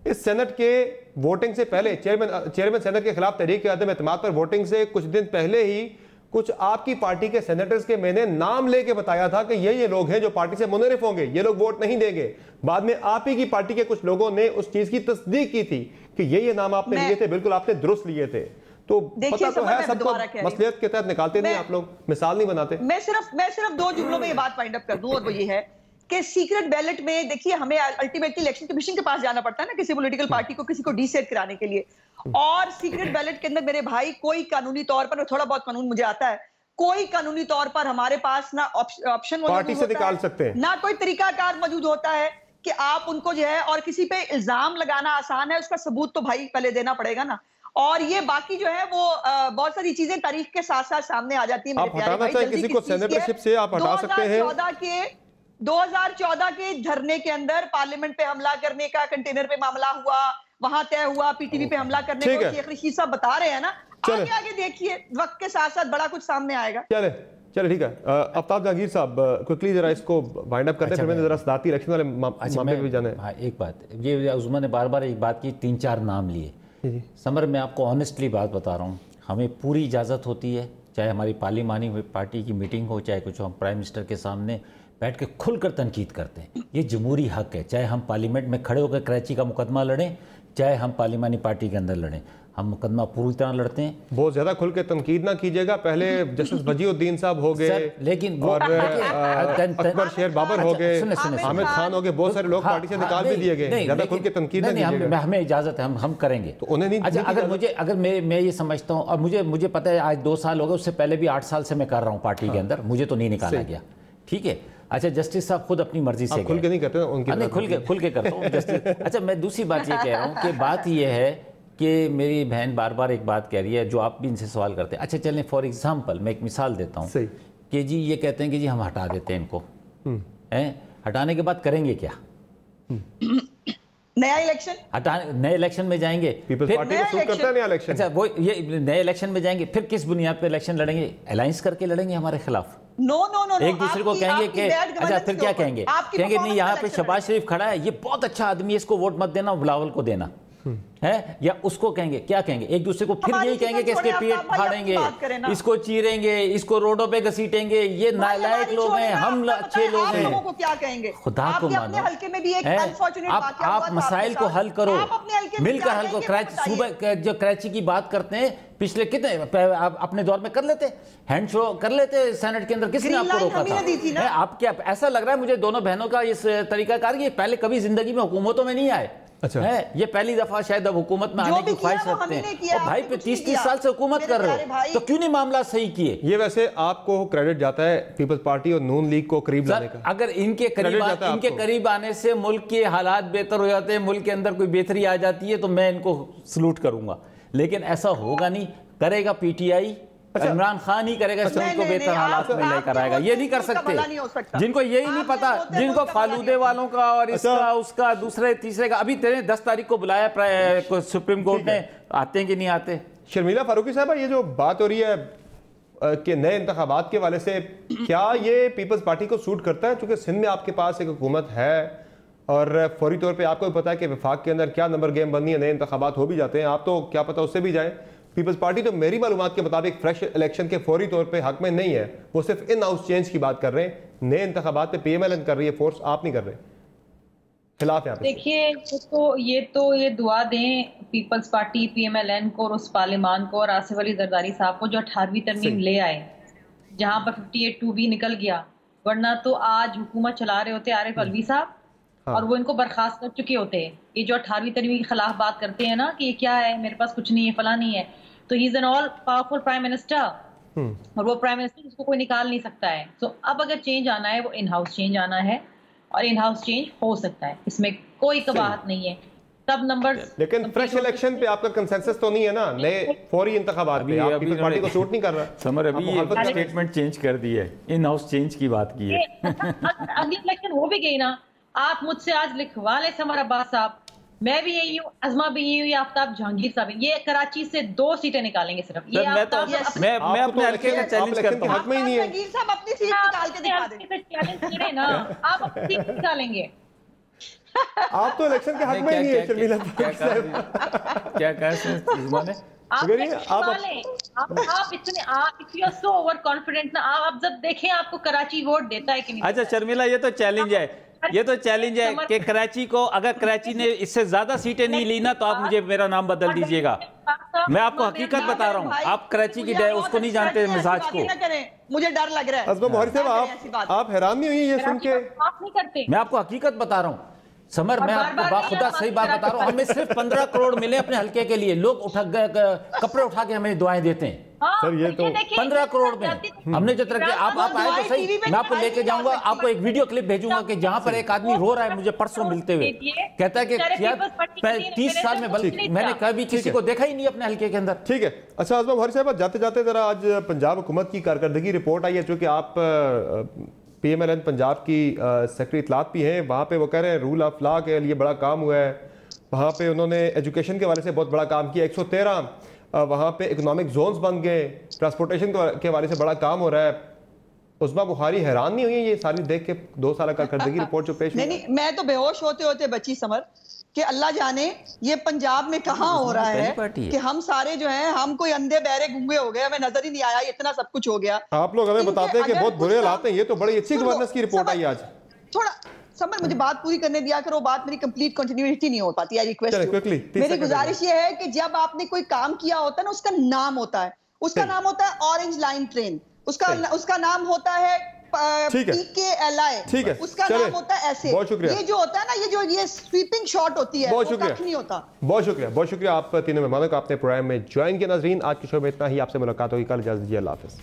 इस सेनेट के वोटिंग से पहले चेयरमैन सेनेट के खिलाफ तहरीक अदम एतमाद पर वोटिंग से कुछ दिन पहले ही कुछ आपकी पार्टी के सेनेटर्स के मैंने नाम लेके बताया था कि ये लोग हैं जो पार्टी से मुनरिफ होंगे, ये लोग वोट नहीं देंगे। बाद में आप ही की पार्टी के कुछ लोगों ने उस चीज की तस्दीक की थी कि ये नाम आपने लिए थे, बिल्कुल आपने दुरुस्त लिए थे। तो पता तो है सबको, मसलियत के तहत निकालते नहीं आप लोग, मिसाल नहीं बनाते। मैं सिर्फ 2 जुमलों में ये बात फाइंड अप कर दूं, और वो ये है कि सीक्रेट बैलेट में देखिए हमें अल्टीमेटली इलेक्शन कमीशन के पास जाना पड़ता है ना, किसी पॉलिटिकल पार्टी को किसी को डीसेट कराने के लिए। और सीक्रेट बैलेट के अंदर मेरे भाई कोई कानूनी तौर पर, थोड़ा बहुत कानून मुझे आता है, कोई कानूनी तौर पर हमारे पास ना ऑप्शन पार्टी से निकाल सकते हैं, ना कोई तरीकाकार मौजूद होता है कि आप उनको जो है, और किसी पे इल्जाम लगाना आसान है, उसका सबूत तो भाई पहले देना पड़ेगा ना। और ये बाकी जो है वो बहुत सारी चीजें तारीख के साथ साथ सामने आ जाती है। आप हटाना चाहें किसी को सेनेटरशिप से, आप हटा सकते हैं। 2014 के धरने के अंदर पार्लियामेंट पे हमला करने का, कंटेनर पे मामला हुआ, वहां तय हुआ पीटीवी पे हमला करने को शेख रशीद साहब बता रहे हैं ना। आगे देखिए, वक्त के साथ साथ बड़ा कुछ सामने आएगा। चले ठीक है। आफ्ताब जहांगीर साहब, क्विकली जरा इसको वाइंड अप करते हैं, फिर मैंने जरा सदाती इलेक्शन वाले मामले पे भी जाना है। एक बात, ये उस्मान ने बार बार एक बात की, 3-4 नाम लिए। समर, मैं आपको ऑनेस्टली बात बता रहा हूँ, हमें पूरी इजाज़त होती है, चाहे हमारी पार्लिमानी पार्टी की मीटिंग हो, चाहे कुछ, हम प्राइम मिनिस्टर के सामने बैठ के खुलकर तनकीद करते हैं। ये जमहूरी हक है, चाहे हम पार्लियामेंट में खड़े होकर कराची का मुकदमा लड़ें, चाहे हम पार्लिमानी पार्टी के अंदर लड़ें, हम मुकदमा पूरी तरह लड़ते हैं। बहुत ज्यादा खुल के तनकीद ना कीजिएगा। पहले जस्टिस वजीउद्दीन साहब हो गए, लेकिन और अकबर शेर बाबर हो गए, हामिद खान हो गए, बहुत सारे लोग पार्टी से निकाल भी दिए गए। ज्यादा खुल के तनकीद ना कीजिएगा। हमें इजाजत है, हम करेंगे। तो उन्हें नहीं। अच्छा, अगर मैं ये समझता हूँ, और मुझे पता है आज 2 साल हो गए, उससे पहले भी 8 साल से मैं कर रहा हूँ पार्टी के अंदर, मुझे तो नहीं निकाला गया, ठीक है। अच्छा, जस्टिस साहब खुद अपनी मर्जी से खुल के नहीं करते, उनकी नहीं, खुल के करता हूँ जस्टिस। अच्छा, मैं दूसरी बात ये कह रहा हूँ कि बात ये है कि मेरी बहन बार बार एक बात कह रही है जो आप भी इनसे सवाल करते हैं। अच्छा चलें, फॉर एग्जांपल मैं एक मिसाल देता हूँ कि जी ये कहते हैं कि जी हम हटा देते हैं इनको, हटाने के बाद करेंगे क्या? नया इलेक्शन, नए इलेक्शन में जाएंगे, पीपल्स पार्टी को सूट करता है नया इलेक्शन। अच्छा, वो ये नए इलेक्शन में जाएंगे, फिर किस बुनियाद पे इलेक्शन लड़ेंगे? अलायंस करके लड़ेंगे हमारे खिलाफ? नो, एक दूसरे को कहेंगे कि अच्छा, फिर क्या कहेंगे? कहेंगे नहीं, यहाँ पे शहबाज शरीफ खड़ा है, ये बहुत अच्छा आदमी है, इसको वोट मत देना, बिलावल को देना है, या उसको कहेंगे, क्या कहेंगे? एक दूसरे को फिर यही कहेंगे कि इसके पेट फाड़ेंगे, इसको चीरेंगे, इसको रोडों पे घसीटेंगे, ये नालायक लोग हैं, हम अच्छे लोग हैं। लोगों को क्या कहेंगे? खुदा को मानो, आप मसाइल को हल करो, मिलकर हल करो। सुबह जो कराची की बात करते हैं, पिछले कितने अपने दौर में कर लेते, हैंड शो कर लेते सेनेट के अंदर, किसने आपको रोका था? आप क्या ऐसा लग रहा है मुझे दोनों बहनों का इस तरीकाकार, ये पहले कभी जिंदगी में हुकूमतों में नहीं आए। अच्छा है, ये पहली दफा शायद अब हुकूमत में आने की ख्वाहिश रखते हैं। और भाई 30-30 साल से हुकूमत कर रहे हो, तो क्यों नहीं मामला सही किए? ये वैसे आपको क्रेडिट जाता है पीपल्स पार्टी और नून लीग को करीब लाने का। अगर इनके करीब आने से मुल्क के हालात बेहतर हो जाते हैं, मुल्क के अंदर कोई बेहतरी आ जाती है, तो मैं इनको सलूट करूंगा। लेकिन ऐसा होगा नहीं, करेगा पीटीआई, इमरान खान ही करेगा, को बेहतर हालात में लेकर आएगा। ये नहीं कर सकते जिनको यही नहीं पता, जिनको फालूदे वालों का और इसका उसका दूसरे तीसरे का। अभी 10 तारीख को बुलाया सुप्रीम कोर्ट ने, आते हैं कि नहीं आते? शर्मिला फारूकी साहब, ये जो बात हो रही है कि नए इंतखाबात के वाले से, क्या ये पीपल्स पार्टी को सूट करता है? क्योंकि सिंध में आपके पास एक हुकूमत है और फौरी तौर पे आपको भी पता है कि वफाक के अंदर क्या नंबर गेम बननी है, नए इंतखाबात हो भी जाते हैं, आप तो क्या पता उससे भी जाए। पीपल्स पार्टी तो मेरी मालूमात के मुताबिक फ्रेश इलेक्शन के फौरी तौर पे हक में नहीं है, वो सिर्फ इन हाउस चेंज की बात कर रहे हैं। नए इंतखाबात पे पीएमएलएन कर रही है फोर्स, आप नहीं कर रहे, खिलाफ है। देखिए, ये दुआ दें पीपल्स पार्टी पीएमएलएन को और उस पार्लियामान को और आसिफ अली जरदारी साहब को जो 18वीं तरमीम ले आए, जहां पर 58(2)B निकल गया, वरना तो आज हुकूमत चला रहे होते आरिफ अलवी साहब, और वो इनको बर्खास्त कर चुके होते। ये जो 18वीं तरमीम के खिलाफ बात करते हैं ना कि ये क्या है, मेरे पास कुछ नहीं है, फला नहीं है, तो he is an all powerful prime minister, और वो प्राइम मिनिस्टर जिसको कोई निकाल नहीं सकता है। तो अब अगर चेंज आना है, वो इन हाउस चेंज आना है, और इन हाउस चेंज हो सकता है, इसमें कोई कबाहत नहीं है। तब नंबर्स, लेकिन फ्रेश इलेक्शन पे आपका कंसेंसस तो नहीं है ना, नए फौरी इंतखाबात पे आप पीपल्स पार्टी को सूट नहीं कर रहा। समर, अभी ये स्टेटमेंट चेंज कर दी है, इन हाउस चेंज की बात की है। अगली इलेक्शन हो भी गई ना, आप मुझसे आज लिखवा ले समर अब्बास साहब मैं भी यही हूँ, अजमा भी यही हुई, आफ्ताब, जहांगीर साहब, ये कराची से 2 सीटें निकालेंगे सिर्फ। ये मैं अपने हल्के का चैलेंज करता हूँ। जहांगीर साहब अपनी सीट निकाल के दिखा दें। चैलेंज करें ना, आप अपनी सीट निकालेंगे। आप तो इलेक्शन के हक में ही नहीं है शर्मिला। क्या कहा आप इतने if you are so over confident ना, आप जब देखें आपको कराची वोट देता है कि नहीं। अच्छा शर्मिला, ये तो चैलेंज है, ये तो चैलेंज है कि कराची को, अगर कराची ने इससे ज्यादा सीटें नहीं ली ना तो आप मुझे मेरा नाम बदल दीजिएगा। मैं आपको हकीकत बता रहा हूँ, आप कराची की उसको नहीं जानते मिजाज को। मुझे डर लग रहा है। अज़मा मोहरी साहब, आप हैरान नहीं हुई ये सुन के? आप नहीं करते। मैं आपको हकीकत बता रहा हूँ समर, मैं आपको बाखुदा सही बात बता रहा हूँ। हमें सिर्फ 15 करोड़ मिले अपने हल्के के लिए, लोग कपड़े उठा के हमें दुआएं देते हैं। सर ये तो 15 करोड़ में हमने जो तरह आप आए तो सही, मैं आपको लेके जाऊंगा, आपको एक वीडियो क्लिप भेजूंगा कि जहां पर एक आदमी रो रहा है मुझे परसों मिलते हुए, कहता है कि यार 30 साल में बल्कि मैंने कभी किसी को देखा ही नहीं अपने हल्के के अंदर। ठीक है। अच्छा अज़मा मोहरी साहब, जाते जाते जरा आज पंजाब हुकूमत की कारकर्दगी रिपोर्ट आई है, चूंकि आप PMLN पंजाब की सेक्रेटरी इतलात भी हैं, वहाँ पे वो कह रहे हैं रूल ऑफ लॉ के लिए बड़ा काम हुआ है। वहाँ पे उन्होंने एजुकेशन के हवाले से बहुत बड़ा काम किया, 113 वहाँ पे इकोनॉमिक जोन्स बन गए, ट्रांसपोर्टेशन के हवाले से बड़ा काम हो रहा है। उस्मा बुखारी हैरान नहीं हुई ये सारी देख के 2 साल कारकर्दगी रिपोर्ट जो पेश हुई? नहीं, मैं तो बेहोश होते होते बची समर कि अल्लाह जाने ये पंजाब में कहाँ हो रहा है कि हम सारे जो हैं, हम कोई अंधे बहरे गूंगे हो गए, हमें नजर ही नहीं आया, इतना सब कुछ हो गया। आप लोग हमें बताते हैं कि बहुत बुरे हालात हैं, ये तो बड़ी अच्छी गवर्नेंस की रिपोर्ट आई आज। थोड़ा समर मुझे बात पूरी करने दिया करो, बात मेरी कंप्लीट कंटिन्यूटी नहीं हो पाती। आई रिक्वेस्ट, मेरी गुजारिश ये है कि जब आपने कोई काम किया होता है ना, उसका नाम होता है, उसका नाम होता है ऑरेंज लाइन ट्रेन, उसका नाम होता है PKLI, ठीक है, उसका नाम होता है ऐसे। ये जो होता है ना, ये स्वीपिंग शॉट होती है, बहुत शुक्रिया, नहीं होता। बहुत शुक्रिया, बहुत शुक्रिया आप तीनों मेहमानों का आपने प्रोग्राम में ज्वाइन किया। नाज़रीन, आज के शो में इतना ही, आपसे मुलाकात होगी कल, इजाज़त दीजिए, अल्लाह हाफ़िज़।